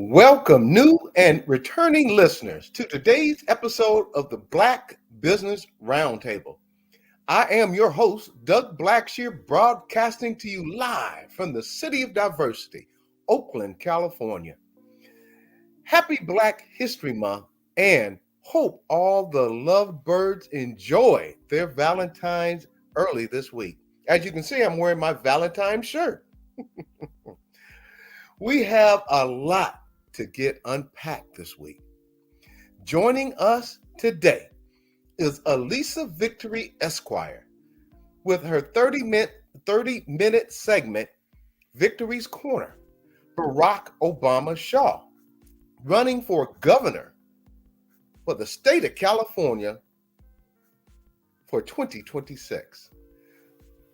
Welcome, new and returning listeners, to today's episode of the Black Business Roundtable. I am your host, Doug Blacksher, broadcasting to you live from the city of Diversity, Oakland, California. Happy Black History Month, and hope all the lovebirds enjoy their Valentine's early this week. As you can see, I'm wearing my Valentine's shirt. We have a lot to get unpacked this week. Joining us today is Allyssa Victory Esq with her 30-minute segment, Victory's Corner, Barack Obama Shaw, running for governor for the state of California for 2026.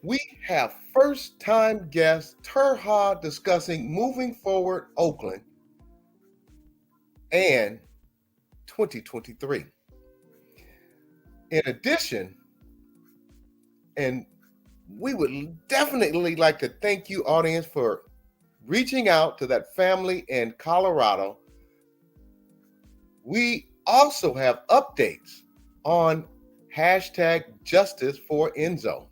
We have first-time guest Tura discussing moving forward Oakland and 2023. In addition, and we would definitely like to thank you, audience, for reaching out to that family in Colorado. We also have updates on hashtag Justice for Enzo.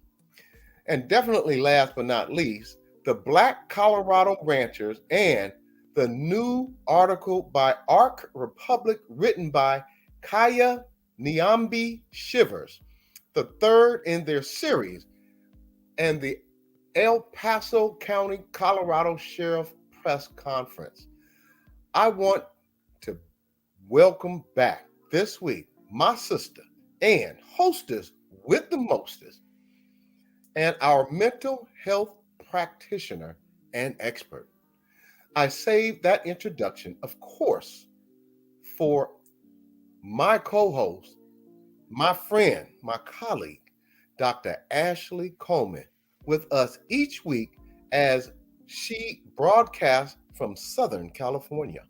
And definitely last but not least, the Black Colorado ranchers and the new article by Arc Republic written by Kaya Nyambi Shivers, the third in their series, and the El Paso County, Colorado Sheriff Press Conference. I want to welcome back this week my sister and hostess with the mostest, and our mental health practitioner and expert. I saved that introduction, of course, for my co-host, my friend, my colleague, Dr. Ashley Coleman, with us each week as she broadcasts from Southern California,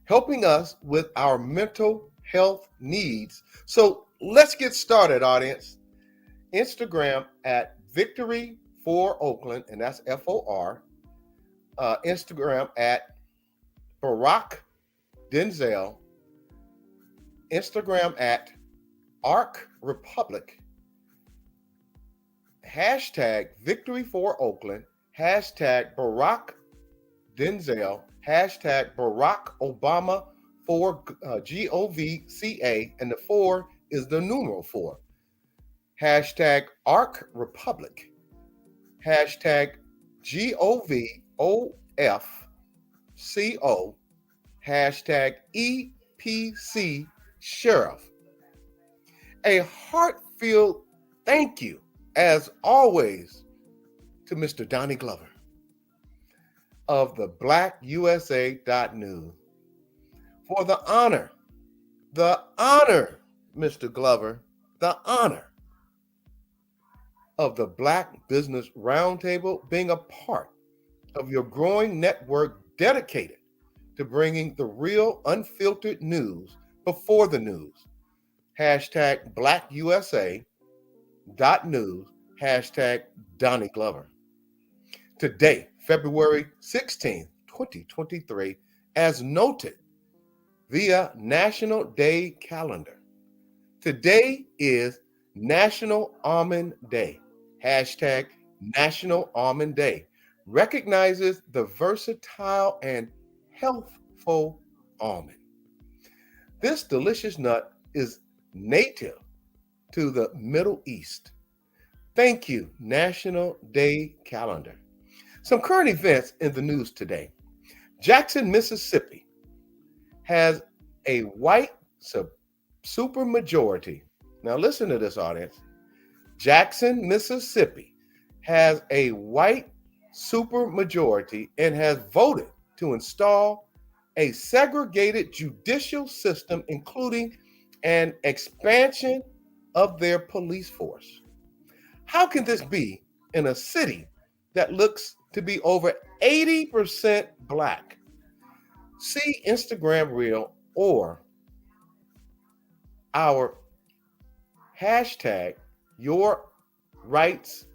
helping us with our mental health needs. So let's get started, audience. Instagram at Victory for Oakland, and that's FOR. Instagram at Barack Denzel. Instagram at Arc Republic. Hashtag Victory for Oakland. Hashtag Barack Denzel. Hashtag Barack Obama for GOVCA. And the 4 is the numeral 4. Hashtag Arc Republic. Hashtag GOVOFCO. Hashtag EPC Sheriff. A heartfelt thank you, as always, to Mr. Donnie Glover of the BlackUSA.News for the honor, Mr. Glover, the honor of the Black Business Roundtable, being a part of your growing network dedicated to bringing the real unfiltered news before the news. Hashtag BlackUSA.News. Hashtag Donnie Glover. Today, February 16th, 2023, as noted via National Day calendar. Today is National Almond Day. Hashtag National Almond Day recognizes the versatile and healthful almond. This delicious nut is native to the Middle East. Thank you, National Day calendar. Some current events in the news today. Jackson, Mississippi has a white supermajority. Now listen to this, audience. Jackson, Mississippi has a white supermajority and has voted to install a segregated judicial system, including an expansion of their police force. How can this be in a city that looks to be over 80% Black? See Instagram Reel or our hashtag Your Rights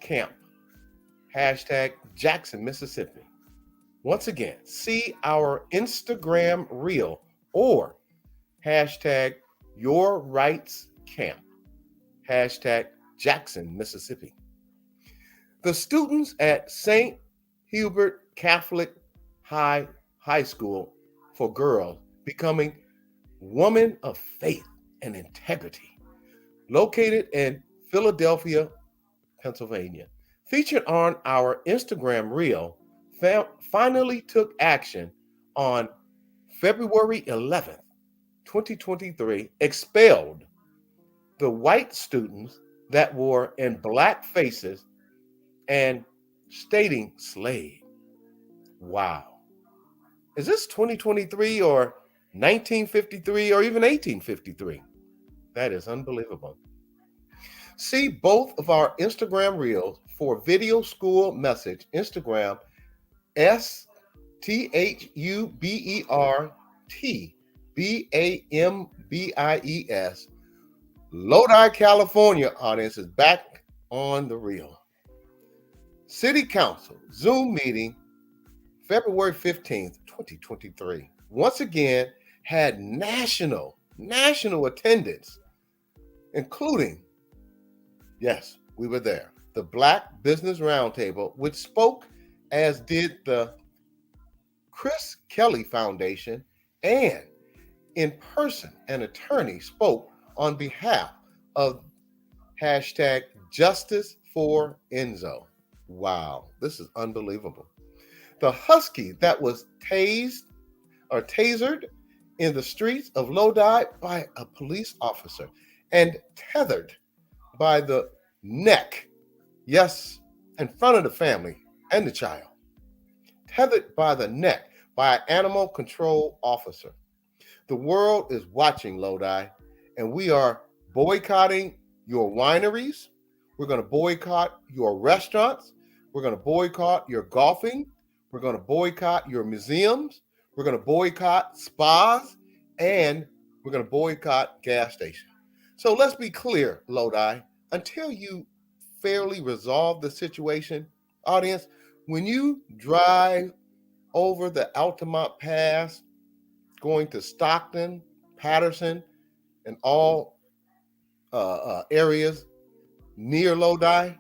Camp, hashtag Jackson, Mississippi. Once again, see our Instagram reel or hashtag Your Rights Camp, hashtag Jackson, Mississippi. The students at St. Hubert Catholic High School for Girls becoming women of faith and integrity, located in Philadelphia, Pennsylvania, featured on our Instagram reel, finally took action on February 11th, 2023, expelled the white students that wore in black faces and stating slave. Wow. Is this 2023 or 1953 or even 1853? That is unbelievable. See both of our Instagram reels for video school message. Instagram STHUBERTBAMBIES. Lodi, California audience is back on the reel. City Council Zoom meeting February 15th, 2023. Once again, had national attendance, including, yes, we were there, the Black Business Roundtable, which spoke, as did the Chris Kelly Foundation, and in person, an attorney spoke on behalf of hashtag Justice for Enzo. Wow, this is unbelievable. The Husky that was tasered in the streets of Lodi by a police officer and tethered by the neck, yes, in front of the family and the child, tethered by the neck by an animal control officer. The world is watching, Lodi, and we are boycotting your wineries. We're going to boycott your restaurants. We're going to boycott your golfing. We're going to boycott your museums. We're going to boycott spas, and we're going to boycott gas stations. So let's be clear, Lodi, until you fairly resolve the situation, audience, when you drive over the Altamont Pass, going to Stockton, Patterson, and all areas near Lodi,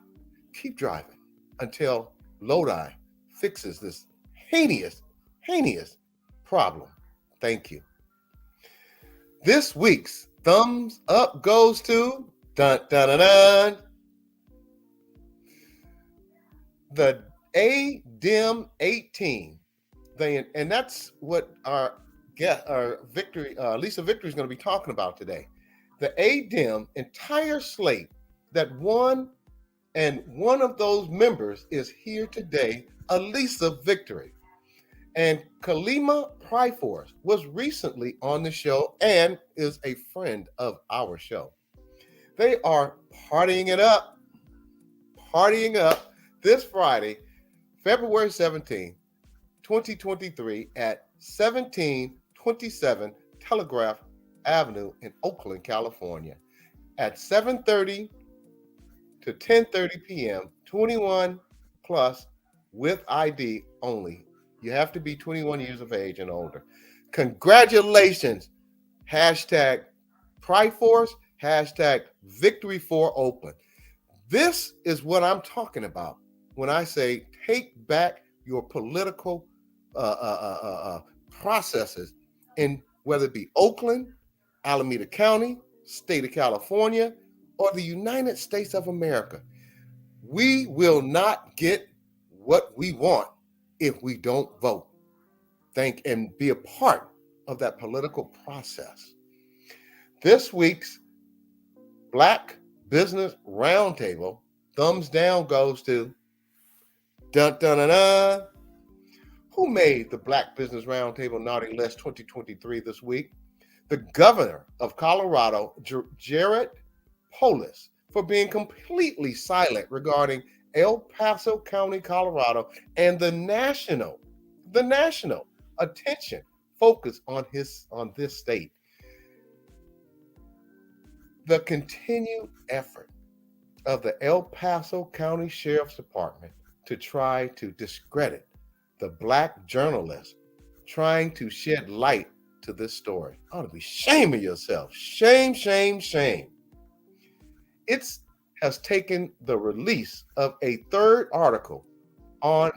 keep driving until Lodi fixes this heinous problem. Thank you. This week's thumbs up goes to the ADIM 18. And that's what our Victory, Allyssa Victory is going to be talking about today. The ADIM entire slate that won, and one of those members is here today, Allyssa Victory. And Kalima Pryforce was recently on the show and is a friend of our show. They are partying up this Friday, February 17th, 2023 at 1727 Telegraph Avenue in Oakland, California at 7:30 to 10:30 p.m., 21 plus with ID only. You have to be 21 years of age and older. Congratulations. Hashtag Pryforce, hashtag Victory for Oakland. This is what I'm talking about when I say take back your political processes in whether it be Oakland, Alameda County, state of California, or the United States of America. We will not get what we want if we don't vote. Think and be a part of that political process. This week's Black Business Roundtable, thumbs down goes to who made the Black Business Roundtable Naughty List 2023 this week? The governor of Colorado, Jared Polis, for being completely silent regarding El Paso County, Colorado, and the national attention focused on this state. The continued effort of the El Paso County Sheriff's Department to try to discredit the Black journalist trying to shed light to this story. Ought to be shame of yourself. Shame, shame, shame. It has taken the release of a third article on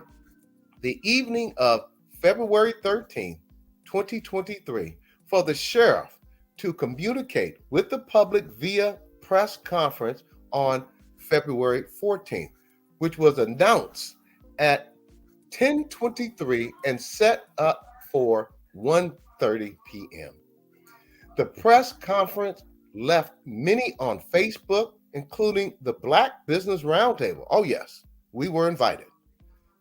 the evening of February 13th, 2023, for the sheriff to communicate with the public via press conference on February 14th, which was announced at 10:23 and set up for 1:30 p.m. The press conference left many on Facebook, including the Black Business Roundtable. Oh yes, we were invited.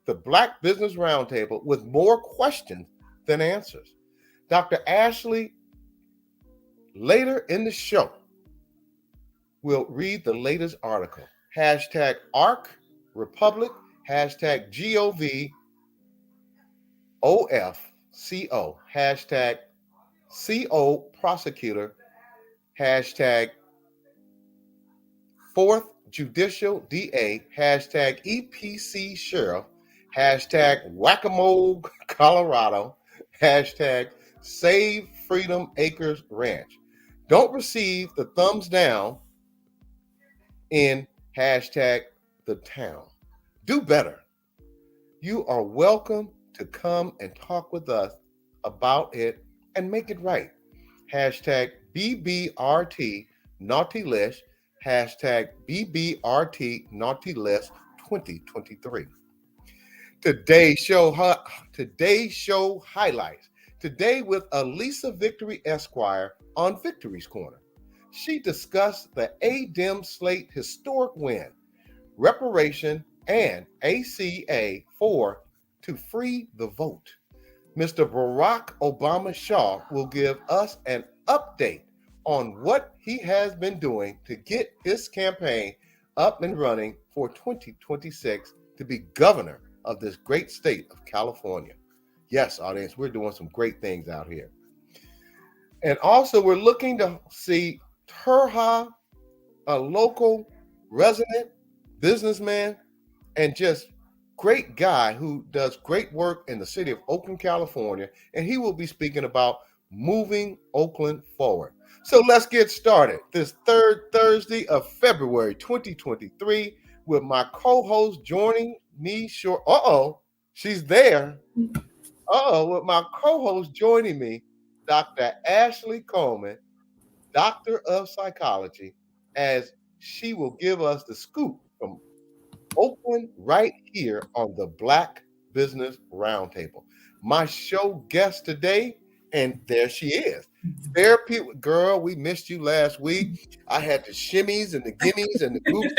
The Black Business Roundtable with more questions than answers. Dr. Ashley, later in the show, will read the latest article. Hashtag ARC Republic, hashtag GOVOFCO, hashtag CO Prosecutor, hashtag 4th Judicial DA, hashtag EPC Sheriff, hashtag Whack-A-Mole Colorado, hashtag Save Freedom Acres Ranch. Don't receive the thumbs down in hashtag the town. Do better. You are welcome to come and talk with us about it and make it right. Hashtag BBRT Naughty List, hashtag BBRT Naughty List 2023. Today's show highlights. Today with Allyssa Victory Esq on Victory's Corner. She discussed the A-Dem slate historic win, reparation, and ACA 4 to free the vote. Mr. Barack Obama Shaw will give us an update on what he has been doing to get his campaign up and running for 2026 to be governor of this great state of California. Yes, audience, we're doing some great things out here. And also, we're looking to see Tura, a local resident businessman and just great guy who does great work in the city of Oakland, California, and he will be speaking about moving Oakland forward. So let's get started this third Thursday of February 2023 with my co-host joining me short. She's there. With my co-host joining me, Dr. Ashley Coleman, Doctor of Psychology, as she will give us the scoop from Oakland right here on the Black Business Roundtable. My show guest today, and there she is. Therapy girl, we missed you last week. I had the shimmies and the gimmies and the goops.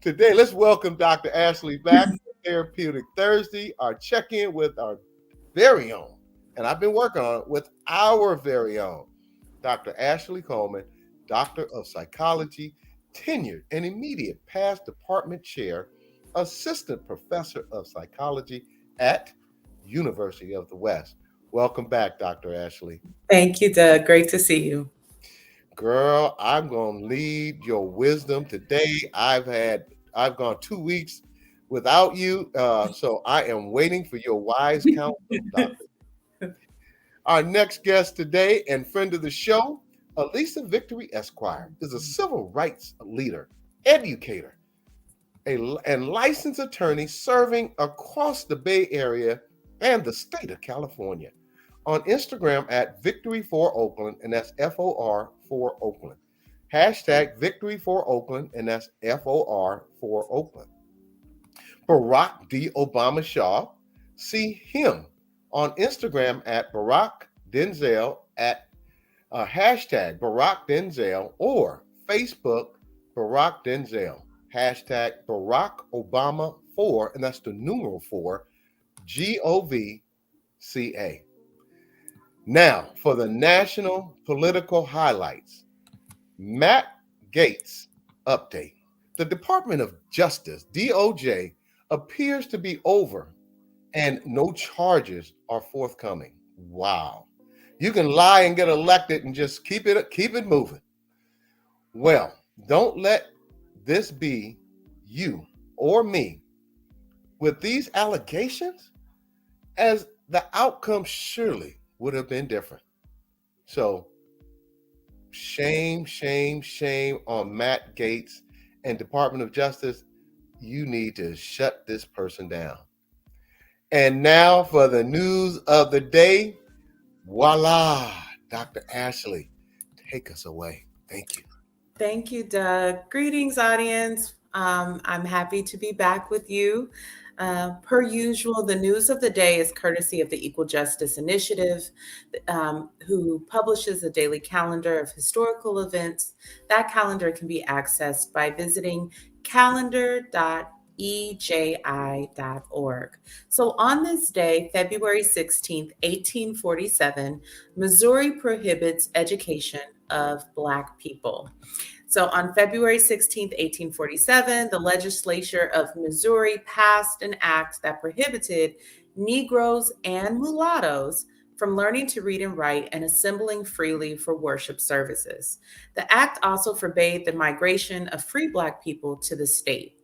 Today, let's welcome Dr. Ashley back to Therapeutic Thursday, our check-in with our very own, and I've been working on it with our very own, Dr. Ashley Coleman, Doctor of Psychology, tenured and immediate past department chair, assistant professor of psychology at University of the West. Welcome back, Dr. Ashley. Thank you, Doug. Great to see you. Girl, I'm going to lead your wisdom today. I've gone 2 weeks without you, so I am waiting for your wise counsel, Doctor. Our next guest today and friend of the show, Allyssa Victory Esq, is a civil rights leader, educator, and licensed attorney serving across the Bay Area and the state of California. On Instagram at Victory for Oakland, and that's FOR for Oakland. Hashtag Victory for Oakland, and that's FOR for Oakland. Barack D. Obama Shaw. See him on Instagram at Barack Denzel at hashtag Barack Denzel or Facebook Barack Denzel. Hashtag Barack Obama 4, and that's the numeral 4, GOVCA. Now, for the national political highlights. Matt Gaetz update. The Department of Justice, DOJ, appears to be over and no charges are forthcoming. Wow. You can lie and get elected and just keep it moving. Well, don't let this be you or me with these allegations, as the outcome surely would have been different. So shame, shame, shame on Matt Gaetz and Department of Justice. You need to shut this person down. And now for the news of the day. Voila, Dr. Ashley, take us away. Thank you. Thank you, Doug. Greetings, audience. I'm happy to be back with you. Per usual, the news of the day is courtesy of the Equal Justice Initiative, who publishes a daily calendar of historical events. That calendar can be accessed by visiting calendar.eji.org. So on this day, February 16th, 1847, Missouri prohibits education of Black people. So on February 16th, 1847, the legislature of Missouri passed an act that prohibited Negroes and mulattoes from learning to read and write and assembling freely for worship services. The act also forbade the migration of free Black people to the state.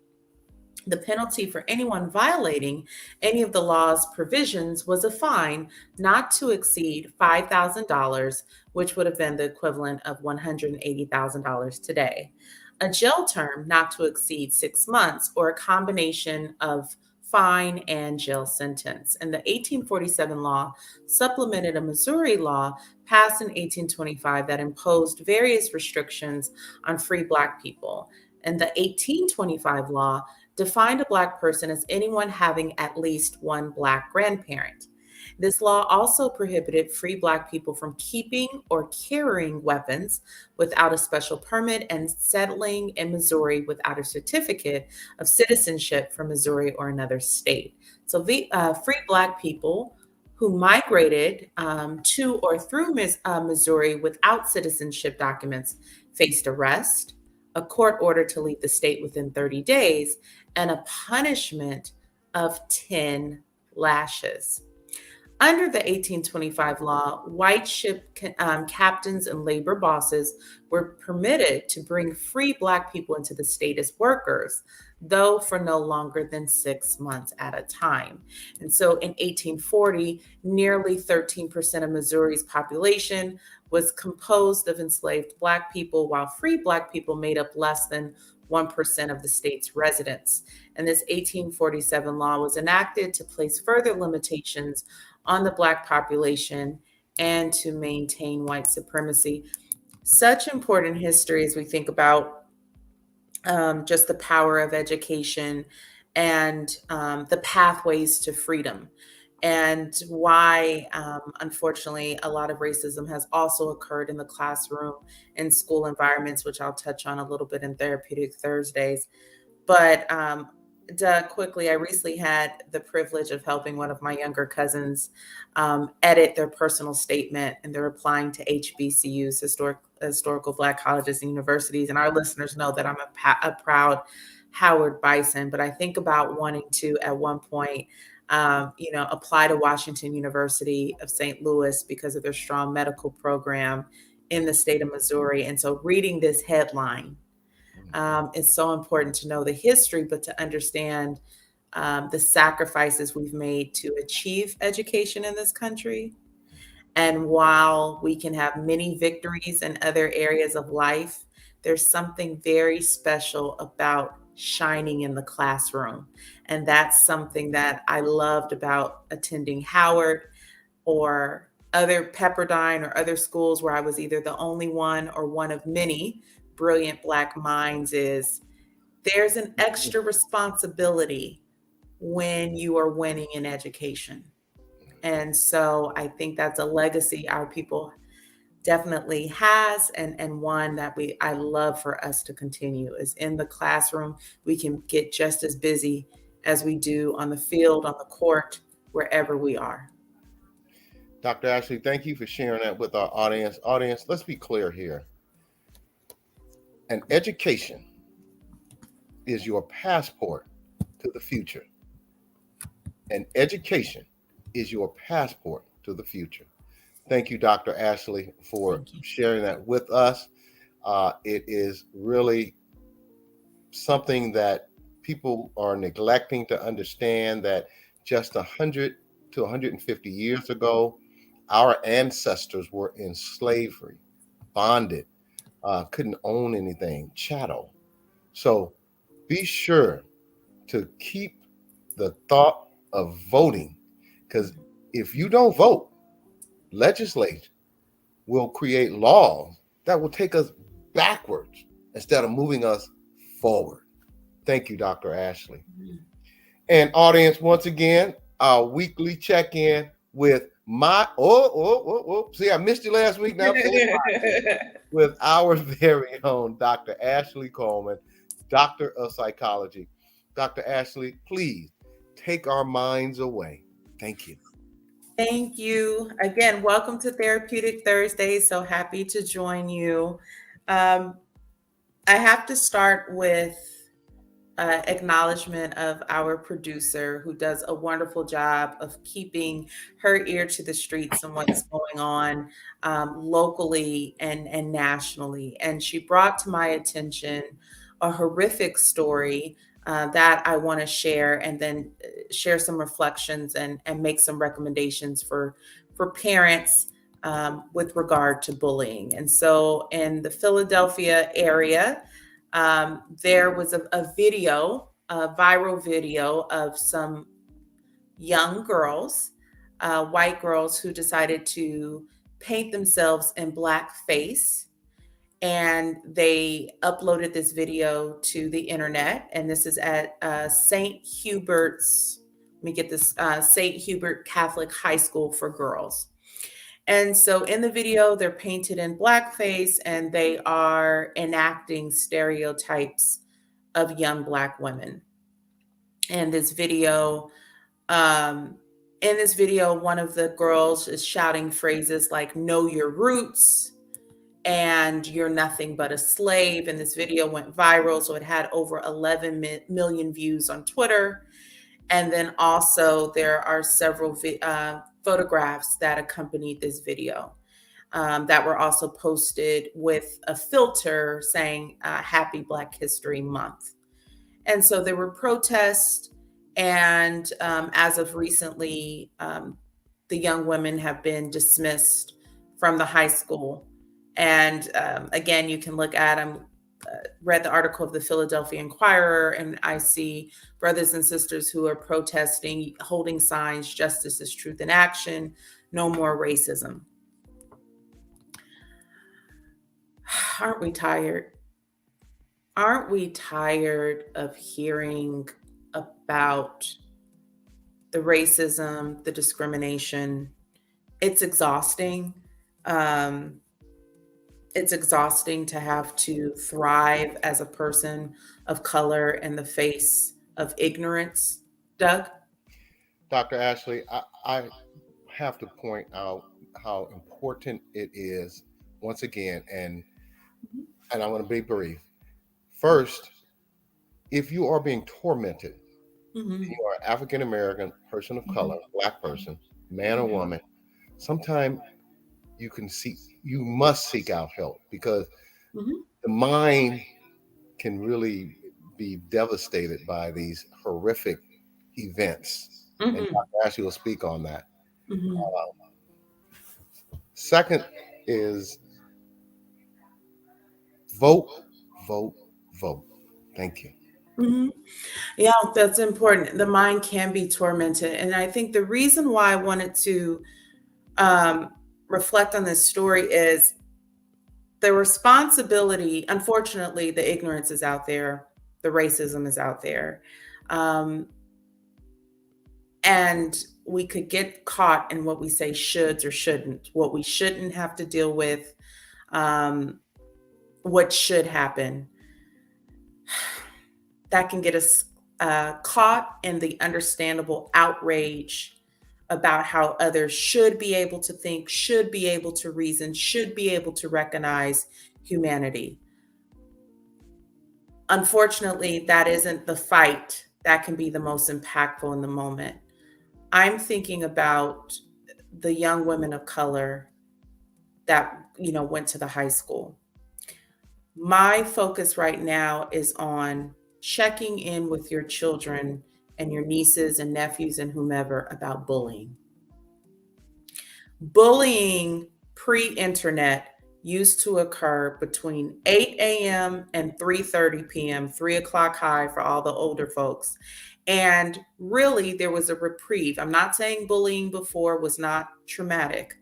The penalty for anyone violating any of the law's provisions was a fine not to exceed $5,000, which would have been the equivalent of $180,000 today. A jail term not to exceed 6 months, or a combination of fine and jail sentence. And the 1847 law supplemented a Missouri law passed in 1825 that imposed various restrictions on free Black people. And the 1825 law defined a Black person as anyone having at least one Black grandparent. This law also prohibited free Black people from keeping or carrying weapons without a special permit and settling in Missouri without a certificate of citizenship from Missouri or another state. So free Black people who migrated to or through Missouri without citizenship documents faced arrest, a court order to leave the state within 30 days, and a punishment of 10 lashes. Under the 1825 law, white ship captains and labor bosses were permitted to bring free Black people into the state as workers, though for no longer than 6 months at a time. And so in 1840, nearly 13% of Missouri's population was composed of enslaved Black people, while free Black people made up less than 1% of the state's residents. And this 1847 law was enacted to place further limitations on the Black population and to maintain white supremacy. Such important history as we think about just the power of education and the pathways to freedom, and why, unfortunately, a lot of racism has also occurred in the classroom and school environments, which I'll touch on a little bit in Therapeutic Thursdays. But Doug, quickly, I recently had the privilege of helping one of my younger cousins edit their personal statement, and they're applying to HBCUs, historical Black colleges and universities. And our listeners know that I'm a proud Howard Bison, but I think about wanting to, at one point, apply to Washington University of St. Louis because of their strong medical program in the state of Missouri. And so reading this headline, it's so important to know the history, but to understand the sacrifices we've made to achieve education in this country. And while we can have many victories in other areas of life, there's something very special about shining in the classroom. And that's something that I loved about attending Howard or other Pepperdine or other schools where I was either the only one or one of many brilliant Black minds, is there's an extra responsibility when you are winning in education. And so I think that's a legacy our people definitely has, and one that I love for us to continue, is in the classroom. We can get just as busy as we do on the field, on the court, wherever we are. Dr. Ashley, thank you for sharing that with our audience. Audience, let's be clear here. An education is your passport to the future. An education is your passport to the future. Thank you, Dr. Ashley, for sharing that with us. It is really something that people are neglecting to understand that just 100 to 150 years ago, our ancestors were in slavery, bonded, couldn't own anything, chattel. So be sure to keep the thought of voting, because if you don't vote, legislation will create laws that will take us backwards instead of moving us forward. Thank you, Dr. Ashley. And audience, once again, our weekly check-in with see, I missed you last week. Now with our very own Dr. Ashley Coleman, Doctor of Psychology. Dr. Ashley, please take our minds away. Thank you. Thank you. Again, welcome to Therapeutic Thursday. So happy to join you. I have to start with acknowledgement of our producer, who does a wonderful job of keeping her ear to the streets and what's going on locally and nationally. And she brought to my attention a horrific story that I want to share, and then share some reflections and make some recommendations for parents with regard to bullying. And so in the Philadelphia area, there was a video, a viral video of some young girls, white girls, who decided to paint themselves in blackface. And they uploaded this video to the internet. And this is at St. Hubert's, let me get this, St. Hubert Catholic High School for Girls. And so in the video, they're painted in blackface and they are enacting stereotypes of young Black women. And this video, in this video, one of the girls is shouting phrases like "know your roots" and "you're nothing but a slave." And this video went viral. So it had over 11 million views on Twitter. And then also there are several photographs that accompanied this video that were also posted with a filter saying Happy Black History Month. And so there were protests, and as of recently, the young women have been dismissed from the high school. And again, you can look at them. Read the article of the Philadelphia Inquirer, and I see brothers and sisters who are protesting, holding signs: "Justice is truth in action, no more racism." Aren't we tired? Aren't we tired of hearing about the racism, the discrimination? It's exhausting. It's exhausting to have to thrive as a person of color in the face of ignorance. Doug? Dr. Ashley, I have to point out how important it is, once again, and I want to be brief. First, if you are being tormented, Mm-hmm. you are an African American, person of color, Black person, man or woman, sometimes you must seek out help, because the mind can really be devastated by these horrific events. And Dr. Ashley will speak on that. Second is vote, vote, vote. Thank you. Yeah, that's important. The mind can be tormented. And I think the reason why I wanted to reflect on this story is the responsibility. Unfortunately, the ignorance is out there, the racism is out there. And we could get caught in what we say shoulds or shouldn't, what we shouldn't have to deal with, what should happen. That can get us caught in the understandable outrage about how others should be able to think, should be able to reason, should be able to recognize humanity. Unfortunately, that isn't the fight that can be the most impactful in the moment. I'm thinking about the young women of color that, went to the high school. My focus right now is on checking in with your children and your nieces and nephews and whomever about bullying. Bullying pre-internet used to occur between 8 a.m. and 3:30 p.m., 3 o'clock high for all the older folks. And really, there was a reprieve. I'm not saying bullying before was not traumatic,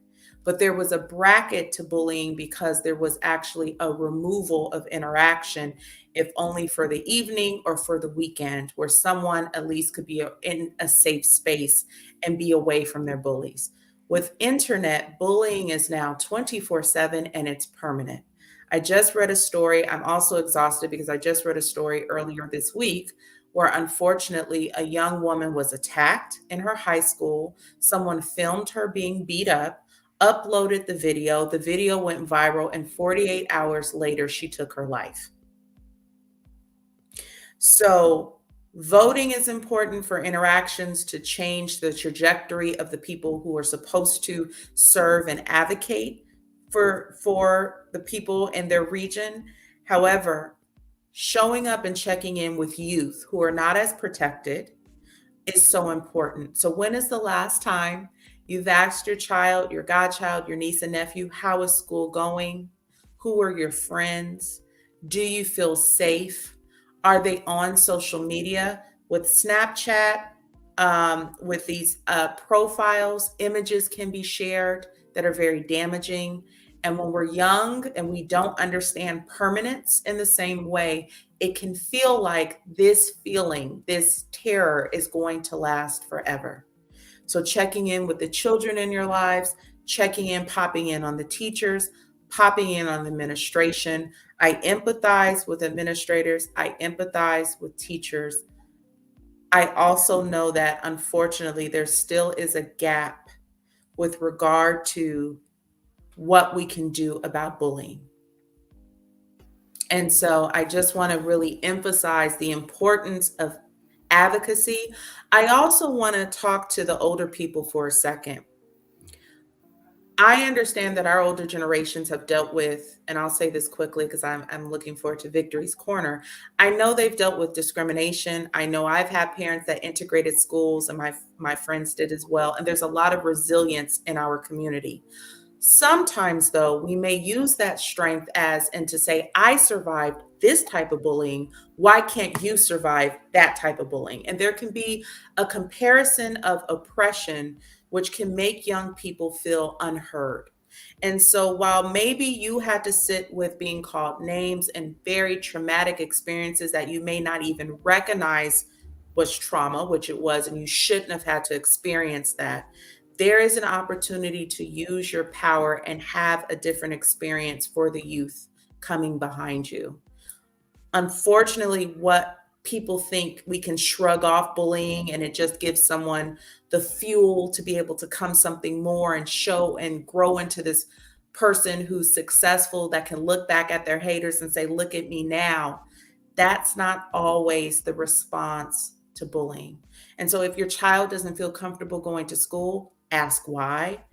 but there was a bracket to bullying because there was actually a removal of interaction, if only for the evening or for the weekend, where someone at least could be in a safe space and be away from their bullies. With internet, bullying is now 24/7 and it's permanent. I just read a story. I'm also exhausted because I just read a story earlier this week where unfortunately a young woman was attacked in her high school. Someone filmed her being beat up, uploaded the video. The video went viral, and 48 hours later, she took her life. So, voting is important for interactions to change the trajectory of the people who are supposed to serve and advocate for the people in their region. However, showing up and checking in with youth who are not as protected is so important. So when is the last time you've asked your child, your godchild, your niece and nephew, how is school going? Who are your friends? Do you feel safe? Are they on social media? With Snapchat, with these profiles, images can be shared that are very damaging. And when we're young and we don't understand permanence in the same way, it can feel like this feeling, this terror is going to last forever. So checking in with the children in your lives, checking in, popping in on the teachers, popping in on the administration. I empathize with administrators. I empathize with teachers. I also know that unfortunately there still is a gap with regard to what we can do about bullying. And so I just want to really emphasize the importance of advocacy. I also want to talk to the older people for a second. I understand that our older generations have dealt with, and I'll say this quickly because I'm looking forward to Victory's Corner. I know they've dealt with discrimination. I know I've had parents that integrated schools, and my friends did as well. And there's a lot of resilience in our community. Sometimes, though, we may use that strength and to say, I survived this type of bullying. Why can't you survive that type of bullying? And there can be a comparison of oppression, which can make young people feel unheard. And so while maybe you had to sit with being called names and very traumatic experiences that you may not even recognize was trauma, which it was, and you shouldn't have had to experience that, there is an opportunity to use your power and have a different experience for the youth coming behind you. Unfortunately, what people think we can shrug off bullying and it just gives someone the fuel to be able to come something more and show and grow into this person who's successful that can look back at their haters and say, look at me now. That's not always the response to bullying. And so if your child doesn't feel comfortable going to school, ask why.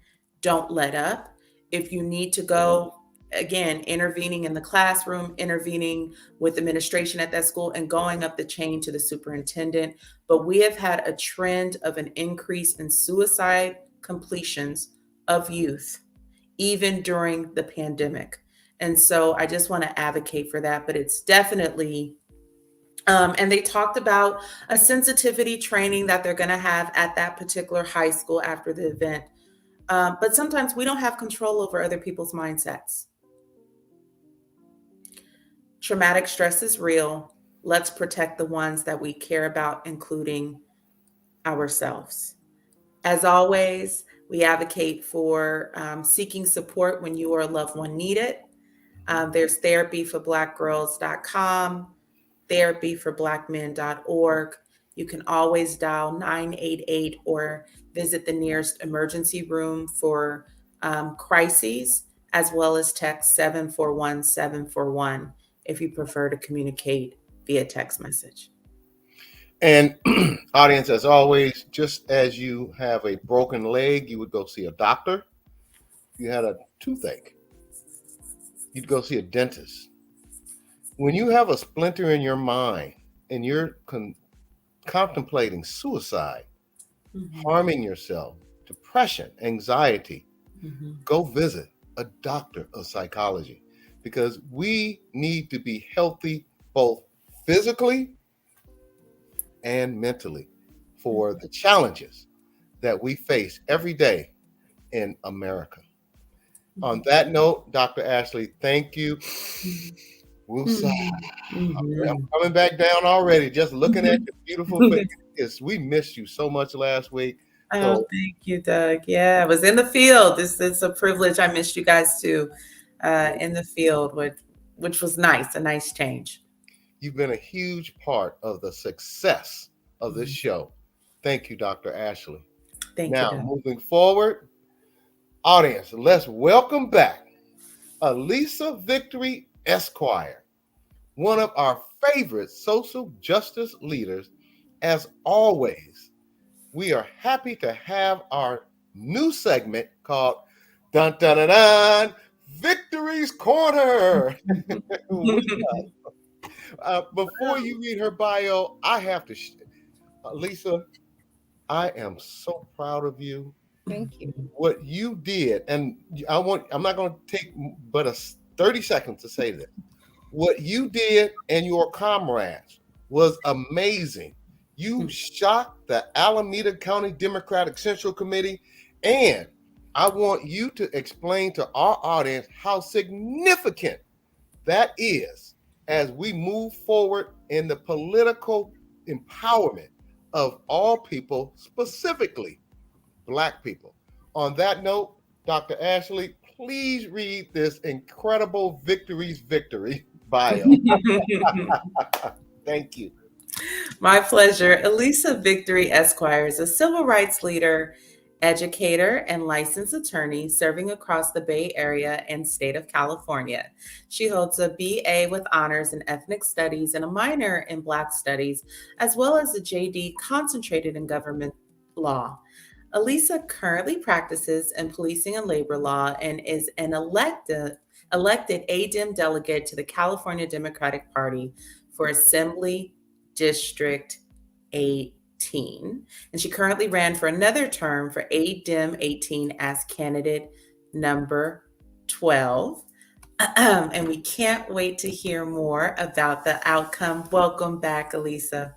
Don't let up. If you need to go, again, intervening in the classroom, intervening with administration at that school, and going up the chain to the superintendent. But we have had a trend of an increase in suicide completions of youth, even during the pandemic. And so I just want to advocate for that, but it's definitely and they talked about a sensitivity training that they're going to have at that particular high school after the event. But sometimes we don't have control over other people's mindsets. Traumatic stress is real. Let's protect the ones that we care about, including ourselves. As always, we advocate for seeking support when you or a loved one need it. There's therapyforblackgirls.com. therapyforblackmen.org. You can always dial 988 or visit the nearest emergency room for crises, as well as text 741-741 if you prefer to communicate via text message. And audience, as always, just as you have a broken leg, you would go see a doctor. If you had a toothache, you'd go see a dentist. When you have a splinter in your mind and you're contemplating suicide, harming yourself, depression, anxiety, go visit a doctor of psychology, because we need to be healthy both physically and mentally for the challenges that we face every day in America. On that note, Dr. Ashley, thank you. Woosah. I'm coming back down already, just looking at your beautiful face. We missed you so much last week. Oh, thank you, Doug. Yeah, I was in the field. It's a privilege. I missed you guys too, in the field, which was nice, a nice change. You've been a huge part of the success of this show. Thank you, Dr. Ashley. Thank now, you, Doug. Moving forward, audience, let's welcome back Allyssa Victory Esq, one of our favorite social justice leaders. As always, we are happy to have our new segment called Dun Dun Dun Dun, Victory's Corner. Before you read her bio, I have to, Allyssa, I am so proud of you. Thank you. What you did, and I'm not going to take but 30 seconds to say this. What you did and your comrades was amazing. You shocked the Alameda County Democratic Central Committee, and I want you to explain to our audience how significant that is as we move forward in the political empowerment of all people, specifically Black people. On that note, Dr. Ashley, please read this incredible Victory's Victory bio. Thank you. My pleasure. Allyssa Victory Esq is a civil rights leader, educator, and licensed attorney serving across the Bay Area and state of California. She holds a BA with honors in ethnic studies and a minor in Black studies, as well as a JD concentrated in government law. Allyssa currently practices in policing and labor law and is an elected ADEM delegate to the California Democratic Party for Assembly District 18. And she currently ran for another term for ADEM 18 as candidate number 12. And we can't wait to hear more about the outcome. Welcome back, Allyssa.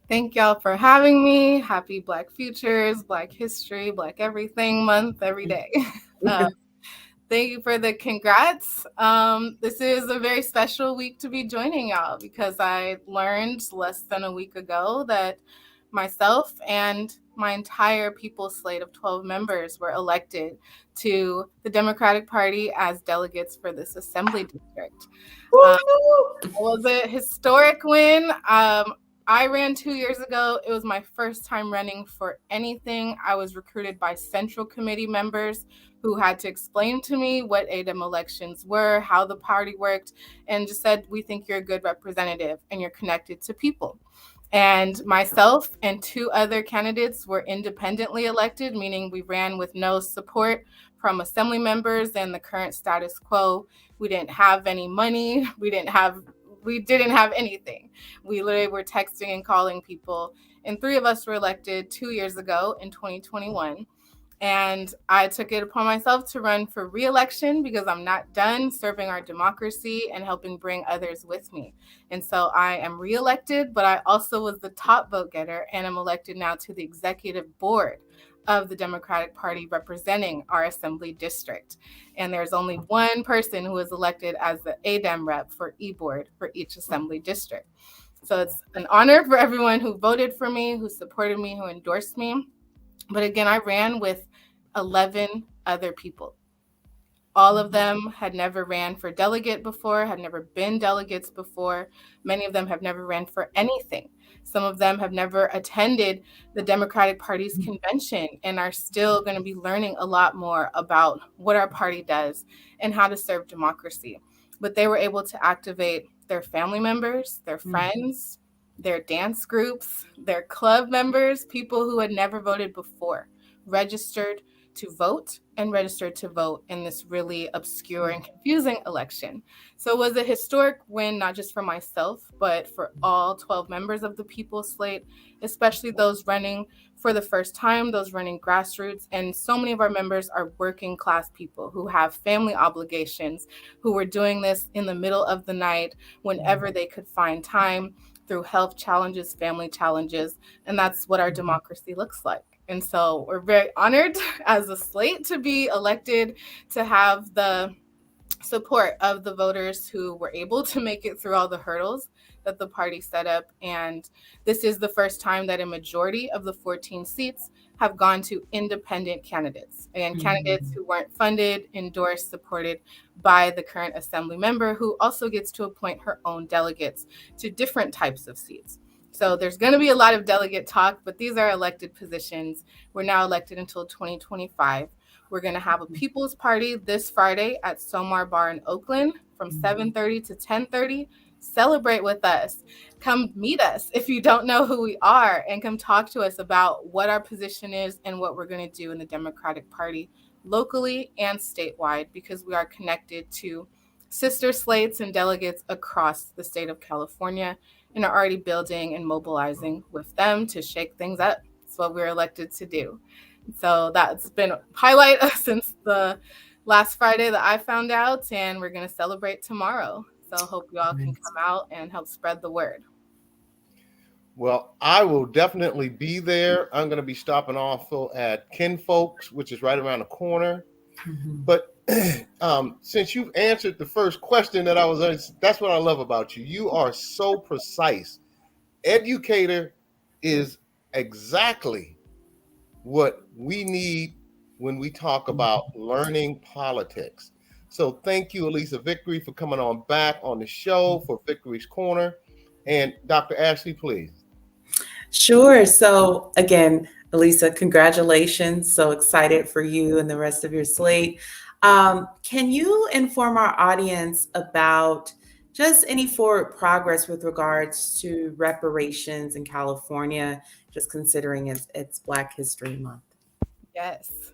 Thank y'all for having me. Happy Black Futures, Black History, Black Everything Month every day. Thank you for the congrats. This is a very special week to be joining y'all because I learned less than a week ago that myself and my entire people's slate of 12 members were elected to the Democratic Party as delegates for this assembly district. It was a historic win. I ran 2 years ago. It was my first time running for anything. I was recruited by Central Committee members who had to explain to me what ADEM elections were, how the party worked, and just said, we think you're a good representative and you're connected to people. And myself and 2 other candidates were independently elected, meaning we ran with no support from assembly members and the current status quo. We didn't have any money. We didn't have anything. We literally were texting and calling people. And 3 of us were elected 2 years ago in 2021. And I took it upon myself to run for re-election because I'm not done serving our democracy and helping bring others with me. And so I am re-elected, but I also was the top vote getter and I'm elected now to the executive board of the Democratic Party representing our assembly district. And there's only one person who is elected as the ADEM rep for e-board for each assembly district. So it's an honor for everyone who voted for me, who supported me, who endorsed me. But again, I ran with 11 other people. All of them had never ran for delegate before, had never been delegates before. Many of them have never ran for anything. Some of them have never attended the Democratic Party's convention and are still going to be learning a lot more about what our party does and how to serve democracy. But they were able to activate their family members, their friends, their dance groups, their club members, people who had never voted before, registered, to vote and registered to vote in this really obscure and confusing election. So it was a historic win, not just for myself, but for all 12 members of the People's Slate, especially those running for the first time, those running grassroots. And so many of our members are working class people who have family obligations, who were doing this in the middle of the night whenever they could find time, through health challenges, family challenges. And that's what our democracy looks like. And so we're very honored as a slate to be elected, to have the support of the voters who were able to make it through all the hurdles that the party set up. And this is the first time that a majority of the 14 seats have gone to independent candidates, and candidates who weren't funded, endorsed, supported by the current assembly member, who also gets to appoint her own delegates to different types of seats. So there's going to be a lot of delegate talk, but these are elected positions. We're now elected until 2025. We're going to have a People's Party this Friday at Somar Bar in Oakland from 7:30 to 10:30. Celebrate with us. Come meet us if you don't know who we are, and come talk to us about what our position is and what we're going to do in the Democratic Party locally and statewide, because we are connected to sister slates and delegates across the state of California and are already building and mobilizing with them to shake things up. That's what we're elected to do. So that's been a highlight since the last Friday that I found out, and we're going to celebrate tomorrow. So hope you all can come out and help spread the word. Well, I will definitely be there. I'm going to be stopping off at Kinfolks, which is right around the corner. But since you've answered the first question that I was, that's what I love about you. You are so precise. Educator is exactly what we need when we talk about learning politics. So thank you, Allyssa Victory, for coming on back on the show for Victory's Corner. And Dr. Ashley, please. Sure. So again, Allyssa, congratulations. So excited for you and the rest of your slate. Can you inform our audience about just any forward progress with regards to reparations in California, just considering it's Black History Month? Yes.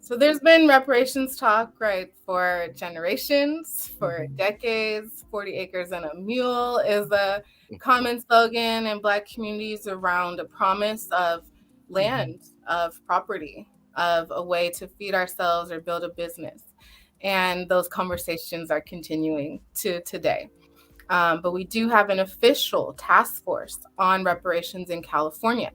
So there's been reparations talk, right, for generations, for decades. 40 acres and a mule is a common slogan in Black communities around a promise of land, of property, of a way to feed ourselves or build a business. And those conversations are continuing to today. But we do have an official task force on reparations in California.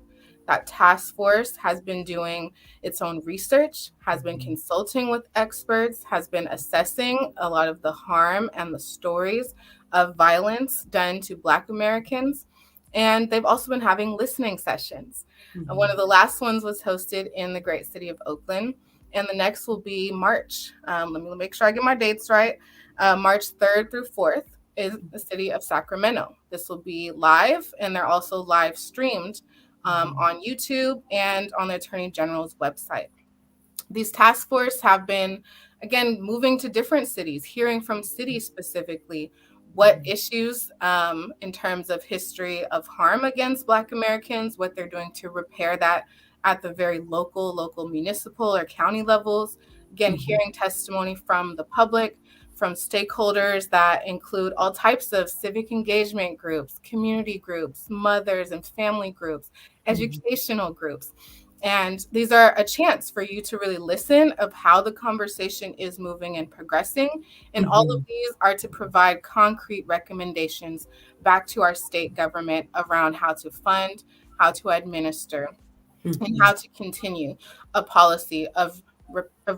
That task force has been doing its own research, has been consulting with experts, has been assessing a lot of the harm and the stories of violence done to Black Americans. And they've also been having listening sessions. One of the last ones was hosted in the great city of Oakland, and the next will be March. Let me make sure I get my dates right. March 3rd through 4th is the city of Sacramento. This will be live, and they're also live streamed on YouTube and on the Attorney General's website. These task force have been, again, moving to different cities, hearing from cities specifically what issues in terms of history of harm against Black Americans, what they're doing to repair that at the very local municipal or county levels. Again, hearing testimony from the public, from stakeholders that include all types of civic engagement groups, community groups, mothers and family groups, educational groups. And these are a chance for you to really listen of how the conversation is moving and progressing. And all of these are to provide concrete recommendations back to our state government around how to fund, how to administer, and how to continue a policy of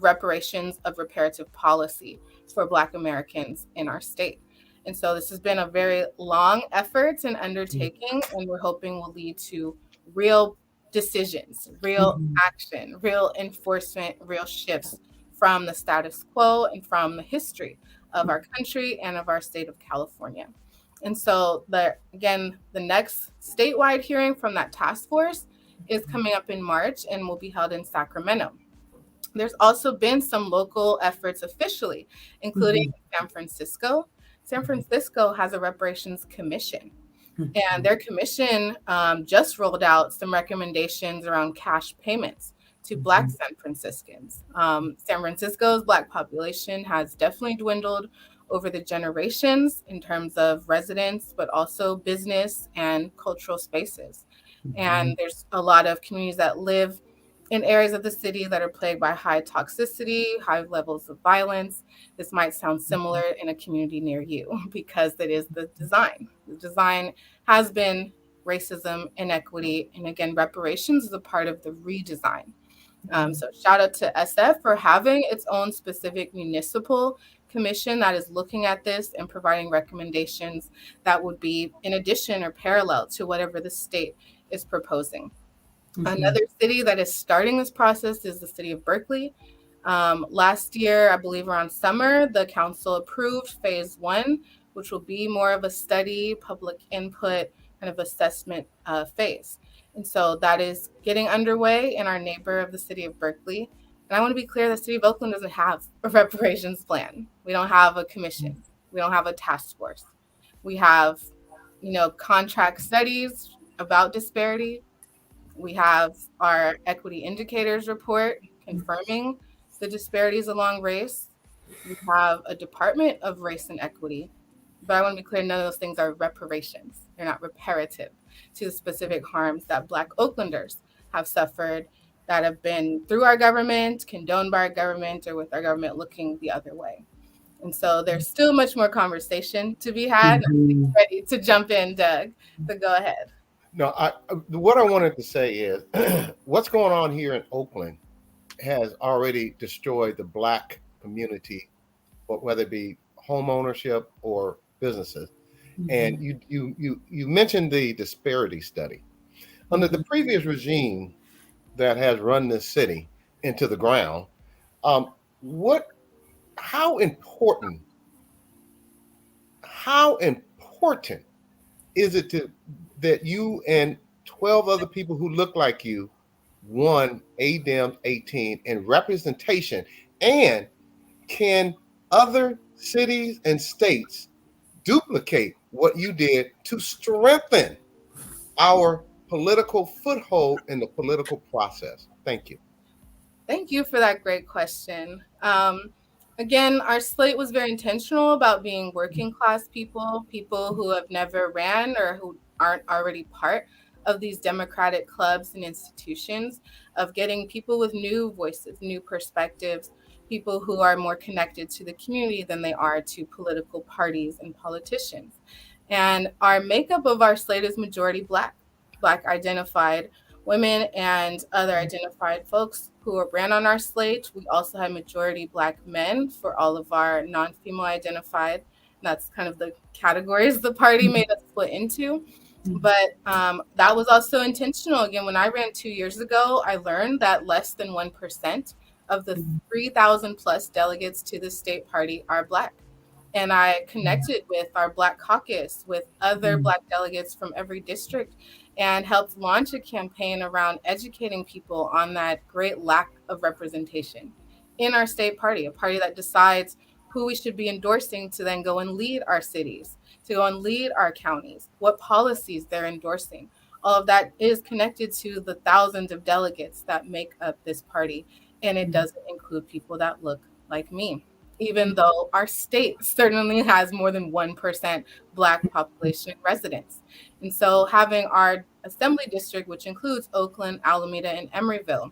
reparations, of reparative policy for Black Americans in our state. And so this has been a very long effort and undertaking, and we're hoping will lead to real decisions, real action, real enforcement, real shifts from the status quo and from the history of our country and of our state of California. And so the next statewide hearing from that task force is coming up in March and will be held in Sacramento. There's also been some local efforts officially, including San Francisco. San Francisco has a reparations commission, and their commission just rolled out some recommendations around cash payments to Black San Franciscans. San Francisco's Black population has definitely dwindled over the generations in terms of residents, but also business and cultural spaces. And there's a lot of communities that live in areas of the city that are plagued by high toxicity, high levels of violence. This might sound similar in a community near you because that is the design. The design has been racism, inequity, and again, reparations is a part of the redesign. So shout out to SF for having its own specific municipal commission that is looking at this and providing recommendations that would be in addition or parallel to whatever the state is proposing. Another city that is starting this process is the city of Berkeley. Last year, I believe around summer, the council approved phase 1, which will be more of a study, public input, kind of assessment phase. And so that is getting underway in our neighbor of the city of Berkeley. And I want to be clear, the city of Oakland doesn't have a reparations plan. We don't have a commission. We don't have a task force. We have, contract studies about disparity. We have our equity indicators report confirming the disparities along race. We have a Department of Race and Equity. But I want to be clear, none of those things are reparations. They're not reparative to the specific harms that Black Oaklanders have suffered that have been through our government, condoned by our government, or with our government looking the other way. And so there's still much more conversation to be had. I'm ready to jump in, Doug, so go ahead. No, what I wanted to say is what's going on here in Oakland has already destroyed the Black community, whether it be home ownership or businesses. And you mentioned the disparity study. Under the previous regime that has run this city into the ground, how important is it that you and 12 other people who look like you won ADEM 18 in representation? And can other cities and states duplicate what you did to strengthen our political foothold in the political process? Thank you. Thank you for that great question. Again, our slate was very intentional about being working class people who have never ran or who aren't already part of these democratic clubs and institutions, of getting people with new voices, new perspectives, people who are more connected to the community than they are to political parties and politicians. And our makeup of our slate is majority Black identified women and other identified folks who ran on our slate. We also had majority Black men for all of our non-female identified. That's kind of the categories the party made us split into. But that was also intentional. Again, when I ran 2 years ago, I learned that less than 1% of the 3,000 plus delegates to the state party are Black. And I connected with our Black caucus, with other Black delegates from every district, and helped launch a campaign around educating people on that great lack of representation in our state party, a party that decides who we should be endorsing to then go and lead our cities, to go and lead our counties, what policies they're endorsing. All of that is connected to the thousands of delegates that make up this party. And it doesn't include people that look like me, even though our state certainly has more than 1% Black population residents. And so having our assembly district, which includes Oakland, Alameda, and Emeryville,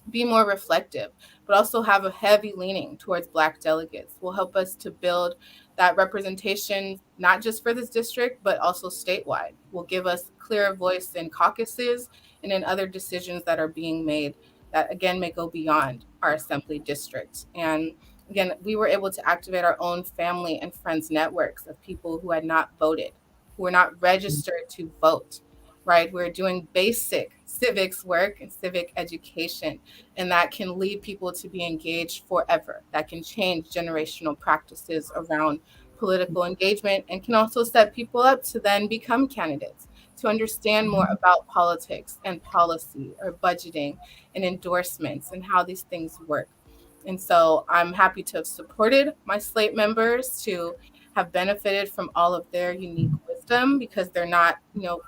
be more reflective, but also have a heavy leaning towards Black delegates will help us to build that representation, not just for this district, but also statewide. Will give us clearer voice in caucuses and in other decisions that are being made that, again, may go beyond our assembly district. And again, we were able to activate our own family and friends networks of people who had not voted, who were not registered to vote, right? We're doing basic civics work and civic education, and that can lead people to be engaged forever. That can change generational practices around political engagement and can also set people up to then become candidates, to understand more about politics and policy or budgeting and endorsements and how these things work. And so I'm happy to have supported my slate members, to have benefited from all of their unique wisdom, because they're not,